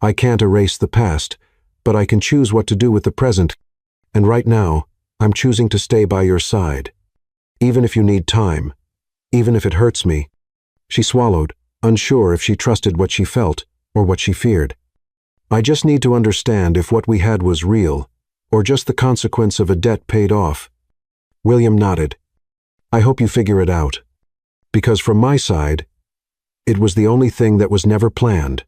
"I can't erase the past, but I can choose what to do with the present. And right now, I'm choosing to stay by your side. Even if you need time. Even if it hurts me." She swallowed, unsure if she trusted what she felt or what she feared. "I just need to understand if what we had was real, or just the consequence of a debt paid off." William nodded. "I hope you figure it out. Because from my side, it was the only thing that was never planned."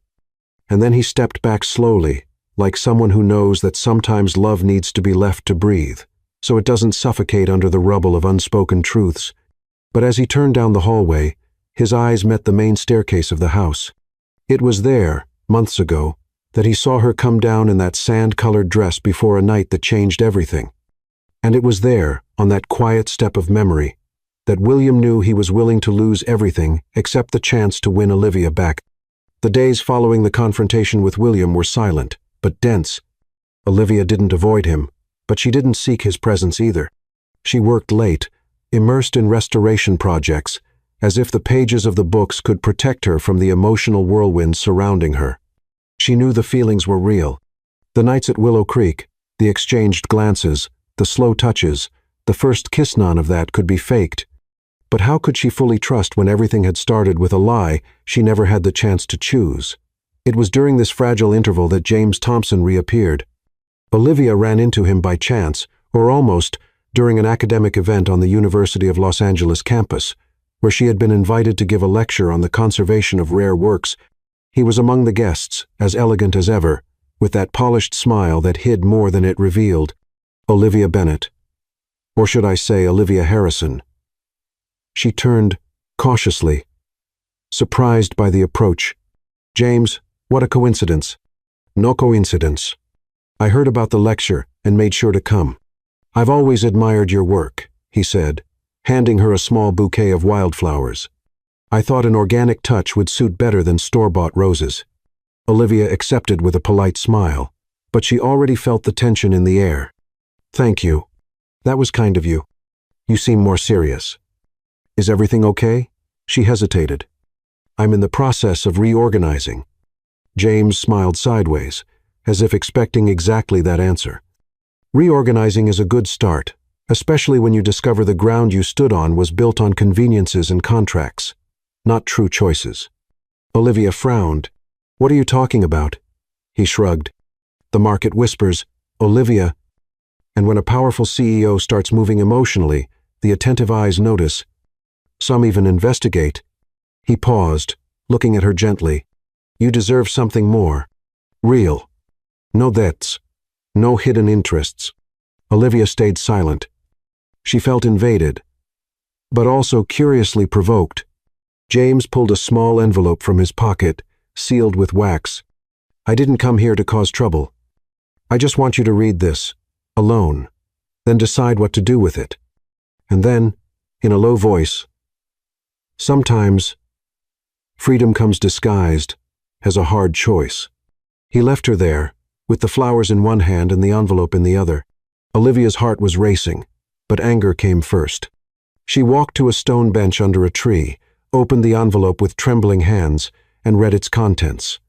And then he stepped back slowly, like someone who knows that sometimes love needs to be left to breathe, so it doesn't suffocate under the rubble of unspoken truths. But as he turned down the hallway, his eyes met the main staircase of the house. It was there, months ago, that he saw her come down in that sand-colored dress before a night that changed everything. And it was there, on that quiet step of memory, that William knew he was willing to lose everything except the chance to win Olivia back. The days following the confrontation with William were silent, but dense. Olivia didn't avoid him, but she didn't seek his presence either. She worked late, immersed in restoration projects, as if the pages of the books could protect her from the emotional whirlwinds surrounding her. She knew the feelings were real. The nights at Willow Creek, the exchanged glances, the slow touches, the first kiss, none of that could be faked. But how could she fully trust when everything had started with a lie she never had the chance to choose? It was during this fragile interval that James Thompson reappeared. Olivia ran into him by chance, or almost, during an academic event on the University of Los Angeles campus, where she had been invited to give a lecture on the conservation of rare works. He was among the guests, as elegant as ever, with that polished smile that hid more than it revealed. Olivia Bennett. Or should I say Olivia Harrison? She turned, cautiously, surprised by the approach. James, what a coincidence. No coincidence. I heard about the lecture and made sure to come. I've always admired your work, he said, handing her a small bouquet of wildflowers. I thought an organic touch would suit better than store-bought roses. Olivia accepted with a polite smile, but she already felt the tension in the air. Thank you. That was kind of you. You seem more serious. Is everything okay? She hesitated. I'm in the process of reorganizing. James smiled sideways, as if expecting exactly that answer. Reorganizing is a good start, especially when you discover the ground you stood on was built on conveniences and contracts, not true choices. Olivia frowned. What are you talking about? He shrugged. The market whispers, Olivia. And when a powerful CEO starts moving emotionally, the attentive eyes notice. Some even investigate. He paused, looking at her gently. You deserve something more. Real. No debts. No hidden interests. Olivia stayed silent. She felt invaded, but also curiously provoked. James pulled a small envelope from his pocket, sealed with wax. I didn't come here to cause trouble. I just want you to read this, alone, then decide what to do with it. And then, in a low voice, sometimes, freedom comes disguised as a hard choice. He left her there, with the flowers in one hand and the envelope in the other. Olivia's heart was racing, but anger came first. She walked to a stone bench under a tree, opened the envelope with trembling hands, and read its contents.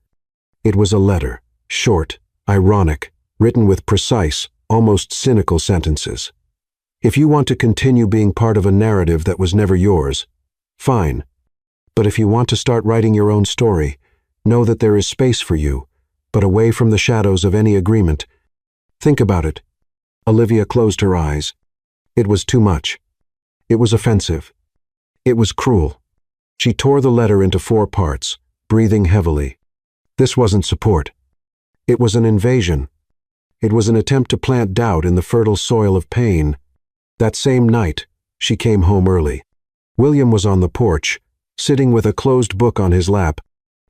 It was a letter, short, ironic, written with precise, almost cynical sentences. If you want to continue being part of a narrative that was never yours, fine. But if you want to start writing your own story, know that there is space for you, but away from the shadows of any agreement. Think about it. Olivia closed her eyes. It was too much. It was offensive. It was cruel. She tore the letter into 4 parts, breathing heavily. This wasn't support. It was an invasion. It was an attempt to plant doubt in the fertile soil of pain. That same night, she came home early. William was on the porch, sitting with a closed book on his lap.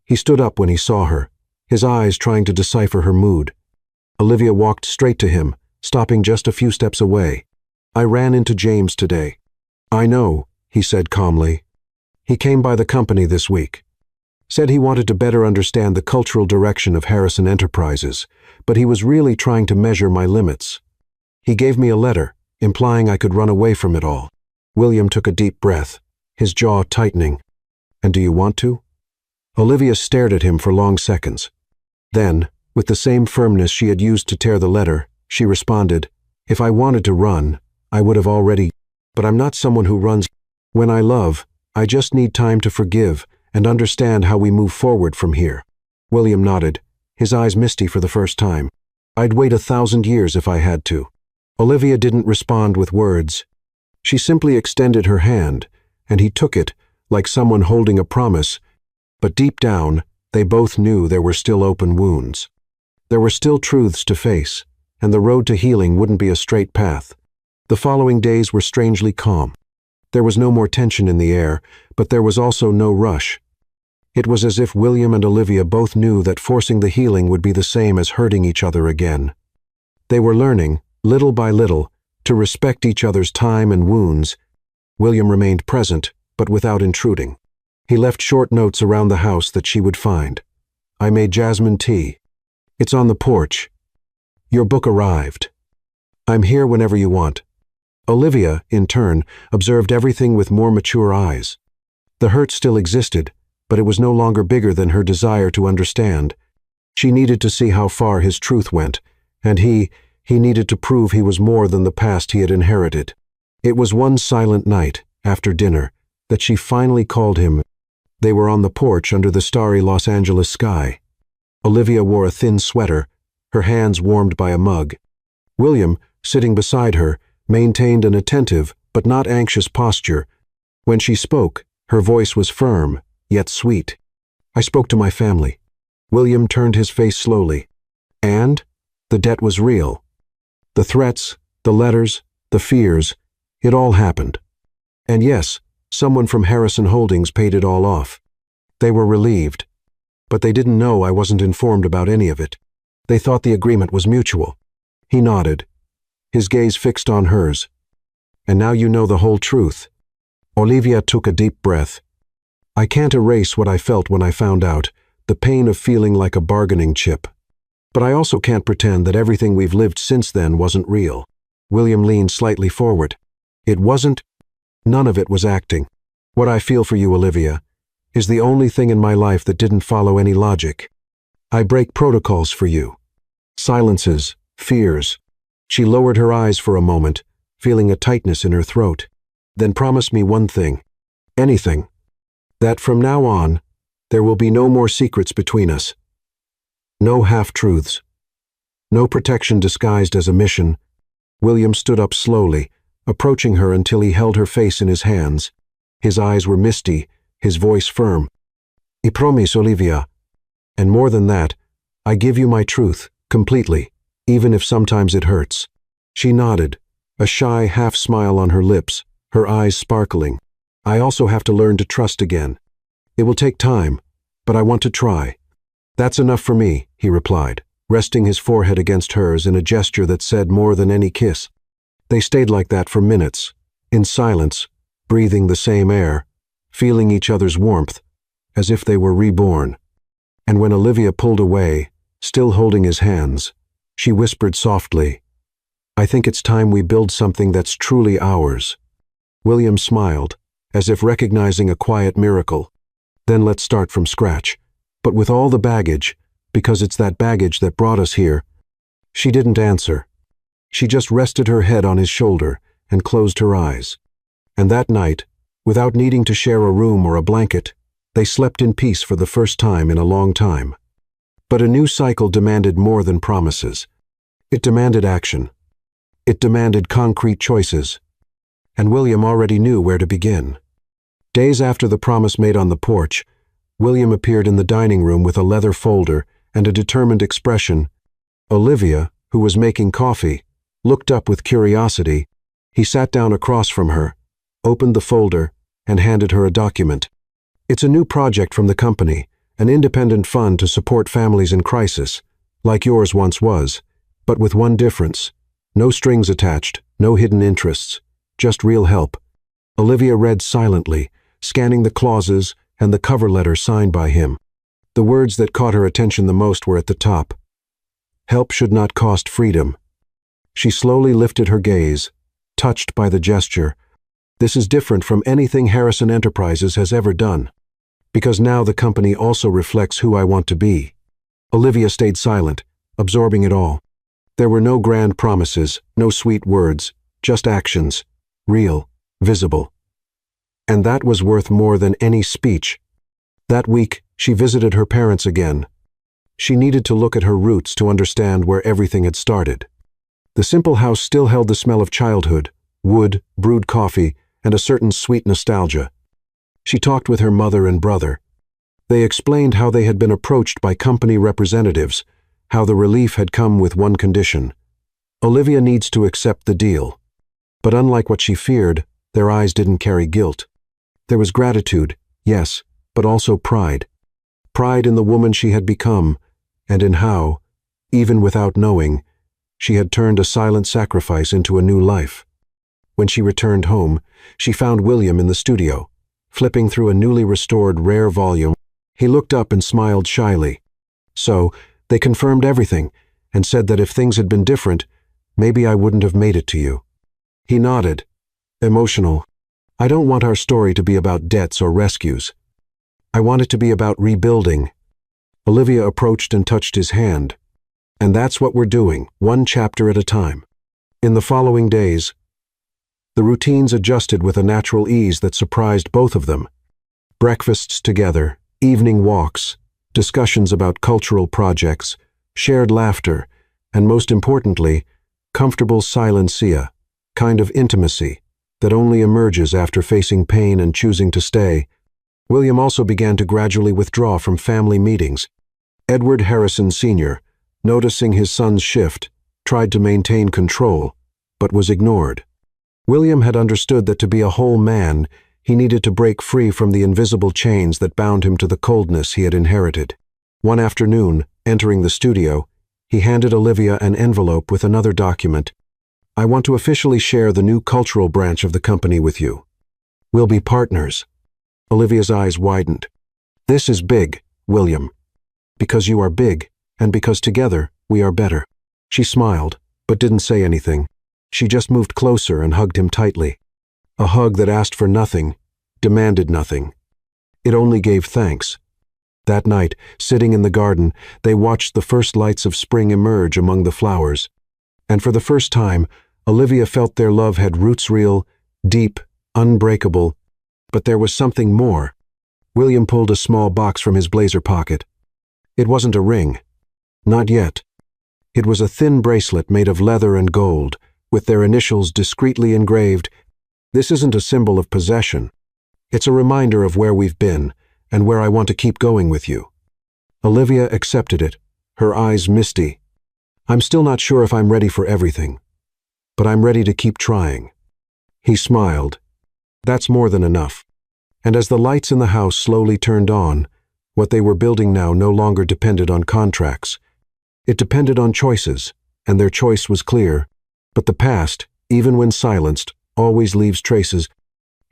He stood up when he saw her, his eyes trying to decipher her mood. Olivia walked straight to him, stopping just a few steps away. I ran into James today. I know, he said calmly. He came by the company this week. Said he wanted to better understand the cultural direction of Harrison Enterprises, but he was really trying to measure my limits. He gave me a letter, implying I could run away from it all. William took a deep breath, his jaw tightening. And do you want to? Olivia stared at him for long seconds. Then, with the same firmness she had used to tear the letter, she responded, If I wanted to run, I would have already, but I'm not someone who runs. When I love, I just need time to forgive and understand how we move forward from here. William nodded, his eyes misty for the first time. I'd wait 1,000 years if I had to. Olivia didn't respond with words. She simply extended her hand, and he took it, like someone holding a promise, but deep down, they both knew there were still open wounds. There were still truths to face, and the road to healing wouldn't be a straight path. The following days were strangely calm. There was no more tension in the air, but there was also no rush. It was as if William and Olivia both knew that forcing the healing would be the same as hurting each other again. They were learning, little by little, to respect each other's time and wounds. William remained present, but without intruding. He left short notes around the house that she would find. I made jasmine tea. It's on the porch. Your book arrived. I'm here whenever you want. Olivia, in turn, observed everything with more mature eyes. The hurt still existed, but it was no longer bigger than her desire to understand. She needed to see how far his truth went, and he needed to prove he was more than the past he had inherited. It was one silent night, after dinner, that she finally called him. They were on the porch under the starry Los Angeles sky. Olivia wore a thin sweater, her hands warmed by a mug. William, sitting beside her, maintained an attentive but not anxious posture. When she spoke, her voice was firm, yet sweet. I spoke to my family. William turned his face slowly. And? The debt was real. The threats, the letters, the fears, it all happened. And yes, someone from Harrison Holdings paid it all off. They were relieved. But they didn't know I wasn't informed about any of it. They thought the agreement was mutual. He nodded, his gaze fixed on hers. And now you know the whole truth. Olivia took a deep breath. I can't erase what I felt when I found out, the pain of feeling like a bargaining chip. But I also can't pretend that everything we've lived since then wasn't real. William leaned slightly forward. It wasn't. None of it was acting. What I feel for you, Olivia, is the only thing in my life that didn't follow any logic. I break protocols for you. Silences, fears. She lowered her eyes for a moment, feeling a tightness in her throat. Then promise me one thing. Anything. That from now on, there will be no more secrets between us. No half-truths. No protection disguised as a mission. William stood up slowly, approaching her until he held her face in his hands. His eyes were misty, his voice firm. I promise, Olivia. And more than that, I give you my truth, completely, even if sometimes it hurts. She nodded, a shy half-smile on her lips, her eyes sparkling. I also have to learn to trust again. It will take time, but I want to try. That's enough for me, he replied, resting his forehead against hers in a gesture that said more than any kiss. They stayed like that for minutes, in silence, breathing the same air, feeling each other's warmth, as if they were reborn. And when Olivia pulled away, still holding his hands, she whispered softly, I think it's time we build something that's truly ours. William smiled, as if recognizing a quiet miracle. Then let's start from scratch. But with all the baggage, because it's that baggage that brought us here. She didn't answer. She just rested her head on his shoulder and closed her eyes. And that night, without needing to share a room or a blanket, they slept in peace for the first time in a long time. But a new cycle demanded more than promises. It demanded action. It demanded concrete choices. And William already knew where to begin. Days after the promise made on the porch, William appeared in the dining room with a leather folder and a determined expression. Olivia, who was making coffee, looked up with curiosity. He sat down across from her, opened the folder, and handed her a document. It's a new project from the company, an independent fund to support families in crisis, like yours once was, but with one difference. No strings attached, no hidden interests, just real help. Olivia read silently, scanning the clauses and the cover letter signed by him. The words that caught her attention the most were at the top. Help should not cost freedom. She slowly lifted her gaze, touched by the gesture. This is different from anything Harrison Enterprises has ever done, because now the company also reflects who I want to be. Olivia stayed silent, absorbing it all. There were no grand promises, no sweet words, just actions, real, visible. And that was worth more than any speech. That week, she visited her parents again. She needed to look at her roots to understand where everything had started. The simple house still held the smell of childhood, wood, brewed coffee, and a certain sweet nostalgia. She talked with her mother and brother. They explained how they had been approached by company representatives, how the relief had come with one condition. Olivia needs to accept the deal. But unlike what she feared, their eyes didn't carry guilt. There was gratitude, yes, but also pride. Pride in the woman she had become, and in how, even without knowing, she had turned a silent sacrifice into a new life. When she returned home, she found William in the studio, flipping through a newly restored rare volume. He looked up and smiled shyly. So, they confirmed everything, and said that if things had been different, maybe I wouldn't have made it to you. He nodded, emotional. I don't want our story to be about debts or rescues. I want it to be about rebuilding. Olivia approached and touched his hand. And that's what we're doing, one chapter at a time. In the following days, the routines adjusted with a natural ease that surprised both of them. Breakfasts together, evening walks, discussions about cultural projects, shared laughter, and most importantly, comfortable silencia, kind of intimacy that only emerges after facing pain and choosing to stay. William also began to gradually withdraw from family meetings. Edward Harrison Sr., noticing his son's shift, tried to maintain control, but was ignored. William had understood that to be a whole man, he needed to break free from the invisible chains that bound him to the coldness he had inherited. One afternoon, entering the studio, he handed Olivia an envelope with another document. I want to officially share the new cultural branch of the company with you. We'll be partners. Olivia's eyes widened. This is big, William. Because you are big, and because together we are better. She smiled, but didn't say anything. She just moved closer and hugged him tightly. A hug that asked for nothing, demanded nothing. It only gave thanks. That night, sitting in the garden, they watched the first lights of spring emerge among the flowers. And for the first time, Olivia felt their love had roots real, deep, unbreakable. But there was something more. William pulled a small box from his blazer pocket. It wasn't a ring. Not yet. It was a thin bracelet made of leather and gold, with their initials discreetly engraved. This isn't a symbol of possession. It's a reminder of where we've been, and where I want to keep going with you. Olivia accepted it, her eyes misty. I'm still not sure if I'm ready for everything, but I'm ready to keep trying. He smiled. That's more than enough. And as the lights in the house slowly turned on, what they were building now no longer depended on contracts. It depended on choices, and their choice was clear. But the past, even when silenced, always leaves traces,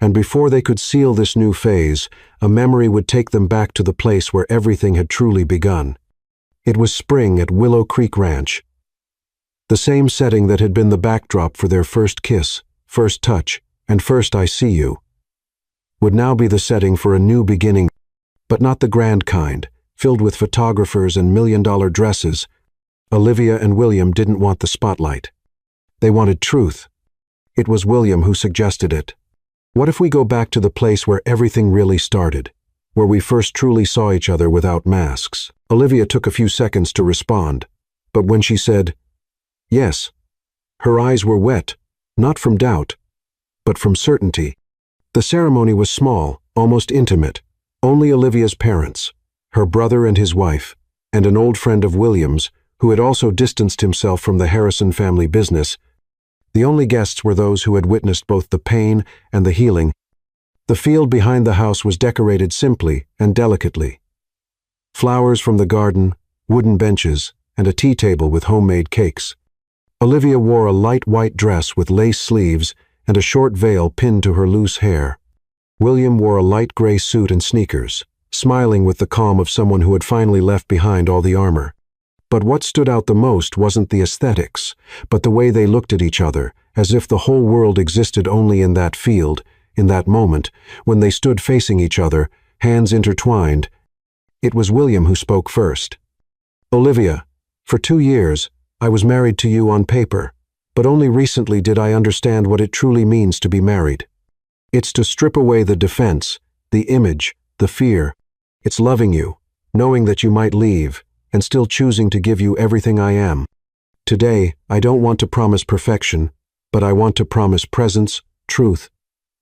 and before they could seal this new phase, a memory would take them back to the place where everything had truly begun. It was spring at Willow Creek Ranch. The same setting that had been the backdrop for their first kiss, first touch, and first I see you, would now be the setting for a new beginning, but not the grand kind, filled with photographers and million-dollar dresses. Olivia and William didn't want the spotlight. They wanted truth. It was William who suggested it. What if we go back to the place where everything really started, where we first truly saw each other without masks? Olivia took a few seconds to respond, but when she said, yes, her eyes were wet, not from doubt, but from certainty. The ceremony was small, almost intimate. Only Olivia's parents, her brother and his wife, and an old friend of William's, who had also distanced himself from the Harrison family business. The only guests were those who had witnessed both the pain and the healing. The field behind the house was decorated simply and delicately. Flowers from the garden, wooden benches, and a tea table with homemade cakes. Olivia wore a light white dress with lace sleeves and a short veil pinned to her loose hair. William wore a light gray suit and sneakers, smiling with the calm of someone who had finally left behind all the armor. But what stood out the most wasn't the aesthetics, but the way they looked at each other, as if the whole world existed only in that field, in that moment, when they stood facing each other, hands intertwined. It was William who spoke first. Olivia, for 2 years, I was married to you on paper, but only recently did I understand what it truly means to be married. It's to strip away the defense, the image, the fear. It's loving you, knowing that you might leave, and still choosing to give you everything I am. Today, I don't want to promise perfection, but I want to promise presence, truth,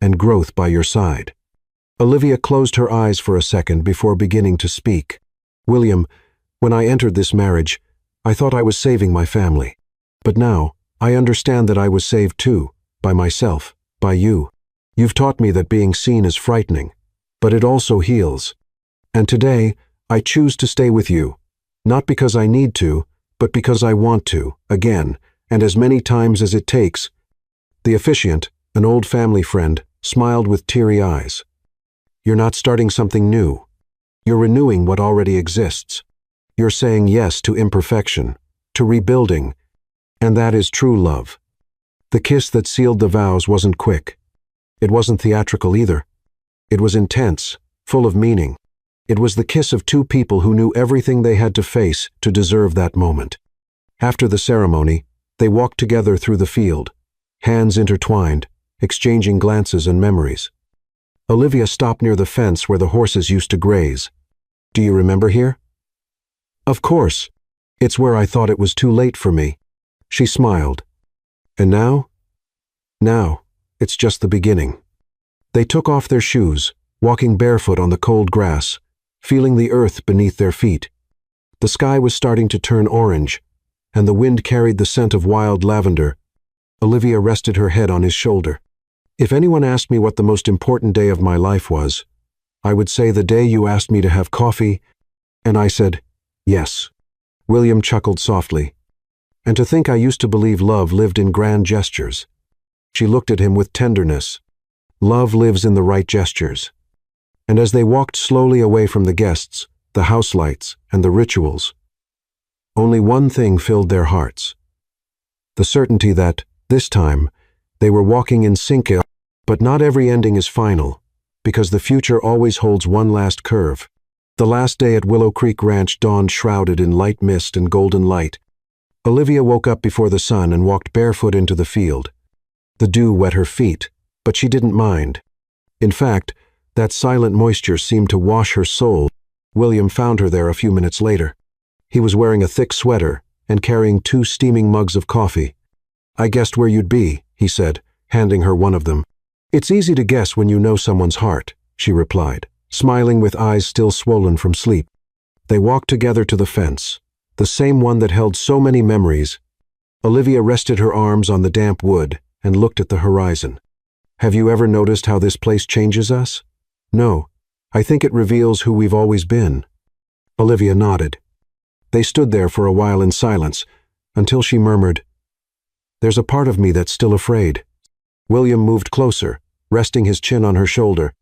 and growth by your side. Olivia closed her eyes for a second before beginning to speak. William, when I entered this marriage, I thought I was saving my family. But now, I understand that I was saved too, by myself, by you. You've taught me that being seen is frightening, but it also heals. And today, I choose to stay with you. Not because I need to, but because I want to, again, and as many times as it takes. The officiant, an old family friend, smiled with teary eyes. You're not starting something new. You're renewing what already exists. You're saying yes to imperfection, to rebuilding, and that is true love. The kiss that sealed the vows wasn't quick. It wasn't theatrical either. It was intense, full of meaning. It was the kiss of two people who knew everything they had to face to deserve that moment. After the ceremony, they walked together through the field, hands intertwined, exchanging glances and memories. Olivia stopped near the fence where the horses used to graze. Do you remember here? Of course. It's where I thought it was too late for me. She smiled. And now? Now, it's just the beginning. They took off their shoes, walking barefoot on the cold grass, feeling the earth beneath their feet. The sky was starting to turn orange, and the wind carried the scent of wild lavender. Olivia rested her head on his shoulder. If anyone asked me what the most important day of my life was, I would say the day you asked me to have coffee, and I said, yes. William chuckled softly. And to think I used to believe love lived in grand gestures. She looked at him with tenderness. Love lives in the right gestures. And as they walked slowly away from the guests, the house lights, and the rituals, only one thing filled their hearts. The certainty that, this time, they were walking in sync. But not every ending is final, because the future always holds one last curve. The last day at Willow Creek Ranch dawned shrouded in light mist and golden light. Olivia woke up before the sun and walked barefoot into the field. The dew wet her feet, but she didn't mind. In fact, that silent moisture seemed to wash her soul. William found her there a few minutes later. He was wearing a thick sweater and carrying 2 steaming mugs of coffee. I guessed where you'd be, he said, handing her one of them. It's easy to guess when you know someone's heart, she replied, smiling with eyes still swollen from sleep. They walked together to the fence, the same one that held so many memories. Olivia rested her arms on the damp wood and looked at the horizon. Have you ever noticed how this place changes us? No, I think it reveals who we've always been. Olivia nodded. They stood there for a while in silence, until she murmured, There's a part of me that's still afraid. William moved closer, resting his chin on her shoulder.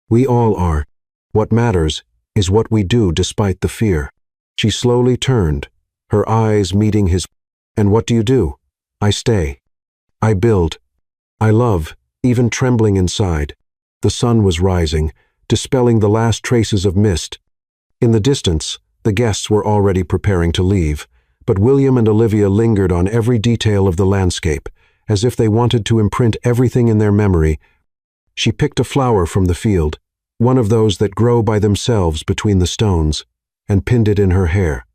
We all are. What matters is what we do despite the fear. She slowly turned, her eyes meeting his. And what do you do? I stay. I build. I love, even trembling inside. The sun was rising, dispelling the last traces of mist. In the distance, the guests were already preparing to leave, but William and Olivia lingered on every detail of the landscape, as if they wanted to imprint everything in their memory. She picked a flower from the field, one of those that grow by themselves between the stones, and pinned it in her hair.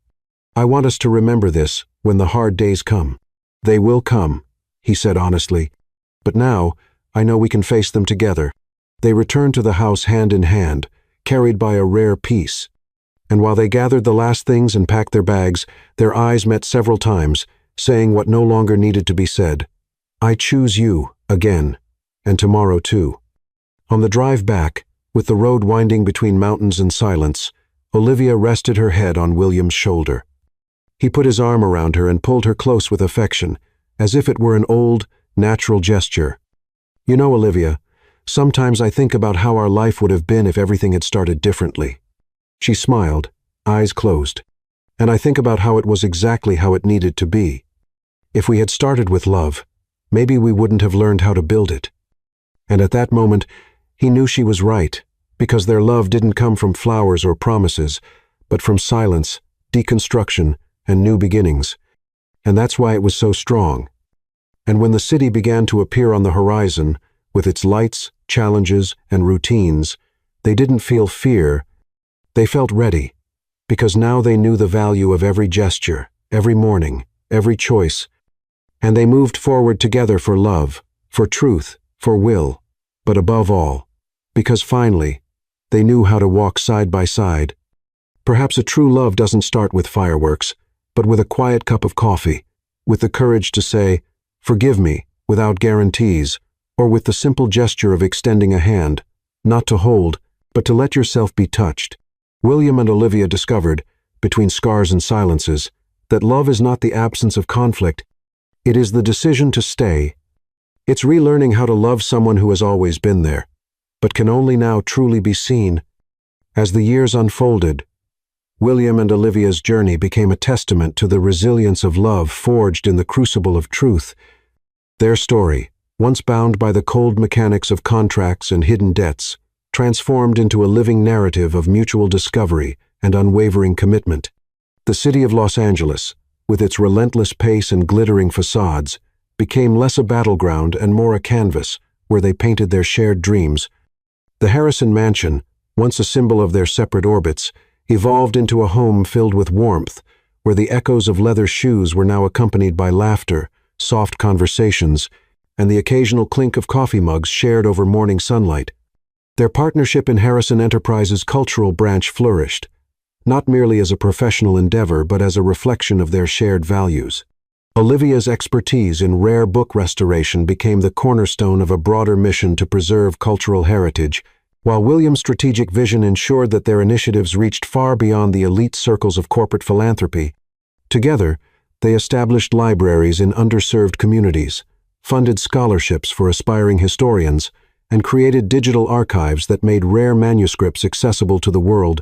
I want us to remember this when the hard days come. They will come, he said honestly, but now I know we can face them together. They returned to the house hand in hand, carried by a rare peace. And while they gathered the last things and packed their bags, their eyes met several times, saying what no longer needed to be said. I choose you, again, and tomorrow too. On the drive back, with the road winding between mountains and silence, Olivia rested her head on William's shoulder. He put his arm around her and pulled her close with affection, as if it were an old, natural gesture. You know, Olivia, sometimes I think about how our life would have been if everything had started differently. She smiled, eyes closed, and I think about how it was exactly how it needed to be. If we had started with love, maybe we wouldn't have learned how to build it. And at that moment, he knew she was right, because their love didn't come from flowers or promises, but from silence, deconstruction, and new beginnings. And that's why it was so strong. And when the city began to appear on the horizon, with its lights, challenges, and routines, they didn't feel fear. They felt ready, because now they knew the value of every gesture, every morning, every choice, and they moved forward together for love, for truth, for will, but above all, because finally, they knew how to walk side by side. Perhaps a true love doesn't start with fireworks, but with a quiet cup of coffee, with the courage to say, "Forgive me," without guarantees, or with the simple gesture of extending a hand, not to hold, but to let yourself be touched. William and Olivia discovered, between scars and silences, that love is not the absence of conflict, it is the decision to stay. It's relearning how to love someone who has always been there, but can only now truly be seen. As the years unfolded, William and Olivia's journey became a testament to the resilience of love forged in the crucible of truth. Their story, once bound by the cold mechanics of contracts and hidden debts, transformed into a living narrative of mutual discovery and unwavering commitment. The city of Los Angeles, with its relentless pace and glittering facades, became less a battleground and more a canvas where they painted their shared dreams. The Harrison mansion, once a symbol of their separate orbits, evolved into a home filled with warmth, where the echoes of leather shoes were now accompanied by laughter, soft conversations, and the occasional clink of coffee mugs shared over morning sunlight. Their partnership in Harrison Enterprises' cultural branch flourished, not merely as a professional endeavor but as a reflection of their shared values. Olivia's expertise in rare book restoration became the cornerstone of a broader mission to preserve cultural heritage, while William's strategic vision ensured that their initiatives reached far beyond the elite circles of corporate philanthropy. Together, they established libraries in underserved communities, funded scholarships for aspiring historians, and created digital archives that made rare manuscripts accessible to the world.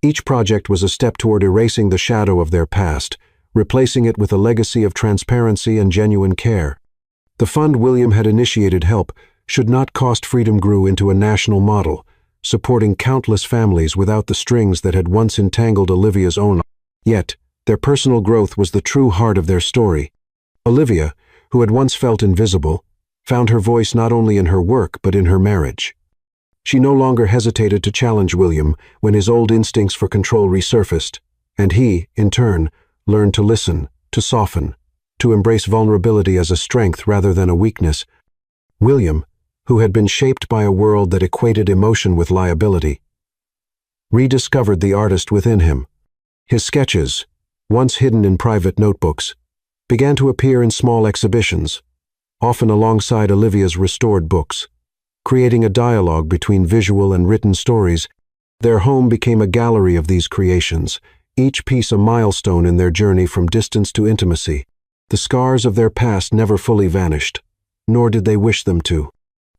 Each project was a step toward erasing the shadow of their past, replacing it with a legacy of transparency and genuine care. The fund William had initiated help should not cost freedom grew into a national model, supporting countless families without the strings that had once entangled Olivia's own. Yet, their personal growth was the true heart of their story. Olivia, who had once felt invisible, found her voice not only in her work but in her marriage. She no longer hesitated to challenge William when his old instincts for control resurfaced, and he, in turn, learned to listen, to soften, to embrace vulnerability as a strength rather than a weakness. William, who had been shaped by a world that equated emotion with liability, rediscovered the artist within him. His sketches, once hidden in private notebooks, began to appear in small exhibitions, often alongside Olivia's restored books, creating a dialogue between visual and written stories. Their home became a gallery of these creations, each piece a milestone in their journey from distance to intimacy. The scars of their past never fully vanished, nor did they wish them to.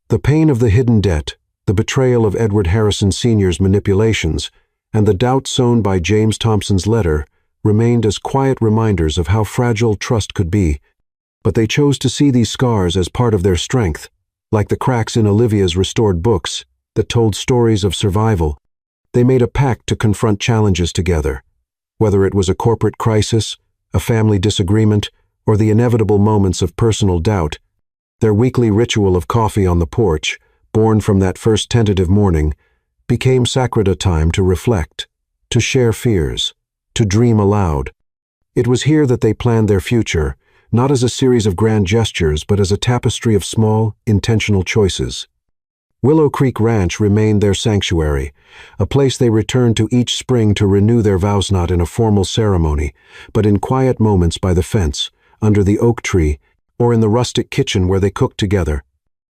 The pain of the hidden debt, the betrayal of Edward Harrison Sr.'s manipulations, and the doubt sown by James Thompson's letter remained as quiet reminders of how fragile trust could be, but they chose to see these scars as part of their strength, like the cracks in Olivia's restored books that told stories of survival. They made a pact to confront challenges together, whether it was a corporate crisis, a family disagreement, or the inevitable moments of personal doubt. Their weekly ritual of coffee on the porch, born from that first tentative morning, became sacred, a time to reflect, to share fears, to dream aloud. It was here that they planned their future, not as a series of grand gestures but as a tapestry of small, intentional choices. Willow Creek Ranch remained their sanctuary, a place they returned to each spring to renew their vows, not in a formal ceremony, but in quiet moments by the fence, under the oak tree, or in the rustic kitchen where they cooked together.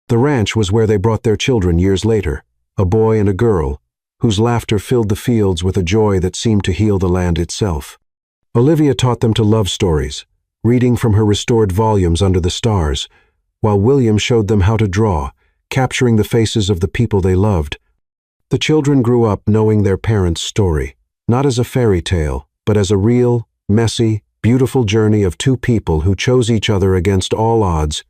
The ranch was where they brought their children years later, a boy and a girl, whose laughter filled the fields with a joy that seemed to heal the land itself. Olivia taught them to love stories, reading from her restored volumes under the stars, while William showed them how to draw, capturing the faces of the people they loved. The children grew up knowing their parents' story, not as a fairy tale, but as a real, messy, beautiful journey of two people who chose each other against all odds.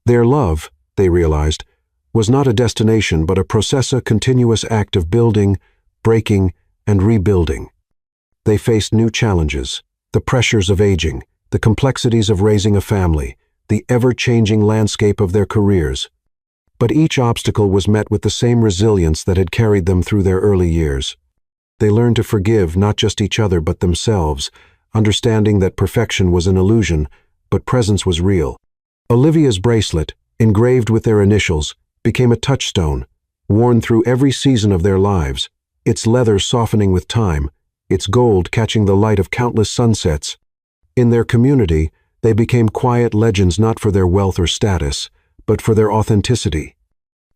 Their love, they realized, was not a destination but a process, a continuous act of building, breaking, and rebuilding. They faced new challenges, the pressures of aging, the complexities of raising a family, the ever-changing landscape of their careers. But each obstacle was met with the same resilience that had carried them through their early years. They learned to forgive not just each other but themselves, understanding that perfection was an illusion, but presence was real. Olivia's bracelet, engraved with their initials, became a touchstone, worn through every season of their lives, its leather softening with time, its gold catching the light of countless sunsets. In their community, they became quiet legends, not for their wealth or status, but for their authenticity.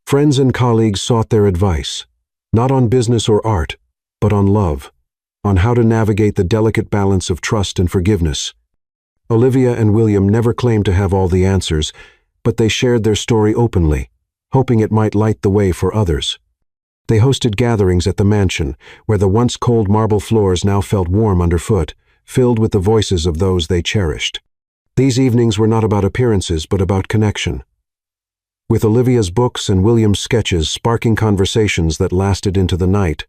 Friends and colleagues sought their advice, not on business or art, but on love, on how to navigate the delicate balance of trust and forgiveness. Olivia and William never claimed to have all the answers. but they shared their story openly, hoping it might light the way for others. They hosted gatherings at the mansion, where the once cold marble floors now felt warm underfoot, filled with the voices of those they cherished. These evenings were not about appearances, but about connection, with Olivia's books and William's sketches sparking conversations that lasted into the night.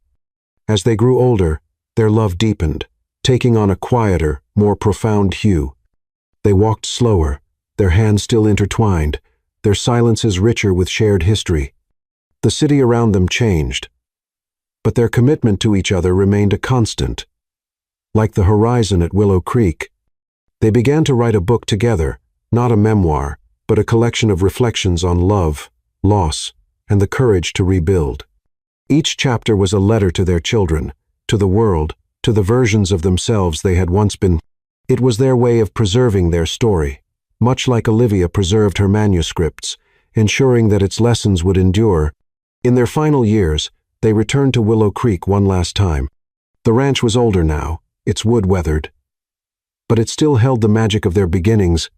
As they grew older, their love deepened, taking on a quieter, more profound hue. They walked slower, their hands still intertwined, their silences richer with shared history. The city around them changed, but their commitment to each other remained a constant. Like the horizon at Willow Creek, they began to write a book together, not a memoir, but a collection of reflections on love, loss, and the courage to rebuild. Each chapter was a letter to their children, to the world, to the versions of themselves they had once been. It was their way of preserving their story, much like Olivia preserved her manuscripts, ensuring that its lessons would endure. In their final years, they returned to Willow Creek one last time. The ranch was older now, its wood weathered, but it still held the magic of their beginnings.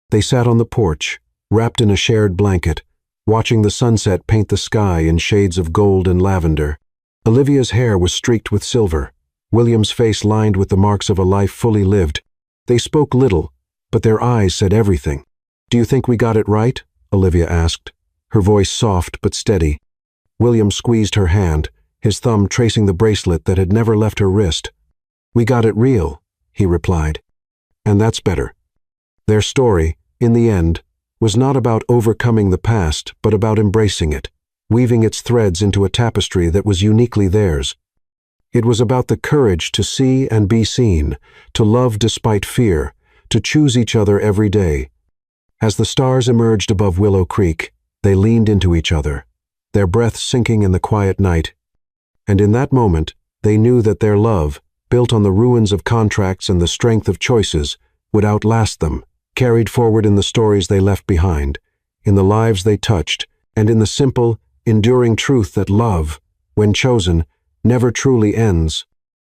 They sat on the porch, wrapped in a shared blanket, watching the sunset paint the sky in shades of gold and lavender. Olivia's hair was streaked with silver, William's face lined with the marks of a life fully lived. They spoke little, but their eyes said everything. "Do you think we got it right?" Olivia asked, her voice soft but steady. William squeezed her hand, his thumb tracing the bracelet that had never left her wrist. "We got it real," he replied. "And that's better." Their story, in the end, was not about overcoming the past, but about embracing it, weaving its threads into a tapestry that was uniquely theirs. It was about the courage to see and be seen, to love despite fear, to choose each other every day. As the stars emerged above Willow Creek, they leaned into each other, their breath sinking in the quiet night. And in that moment, they knew that their love, built on the ruins of contracts and the strength of choices, would outlast them, carried forward in the stories they left behind, in the lives they touched, and in the simple, enduring truth that love, when chosen, never truly ends.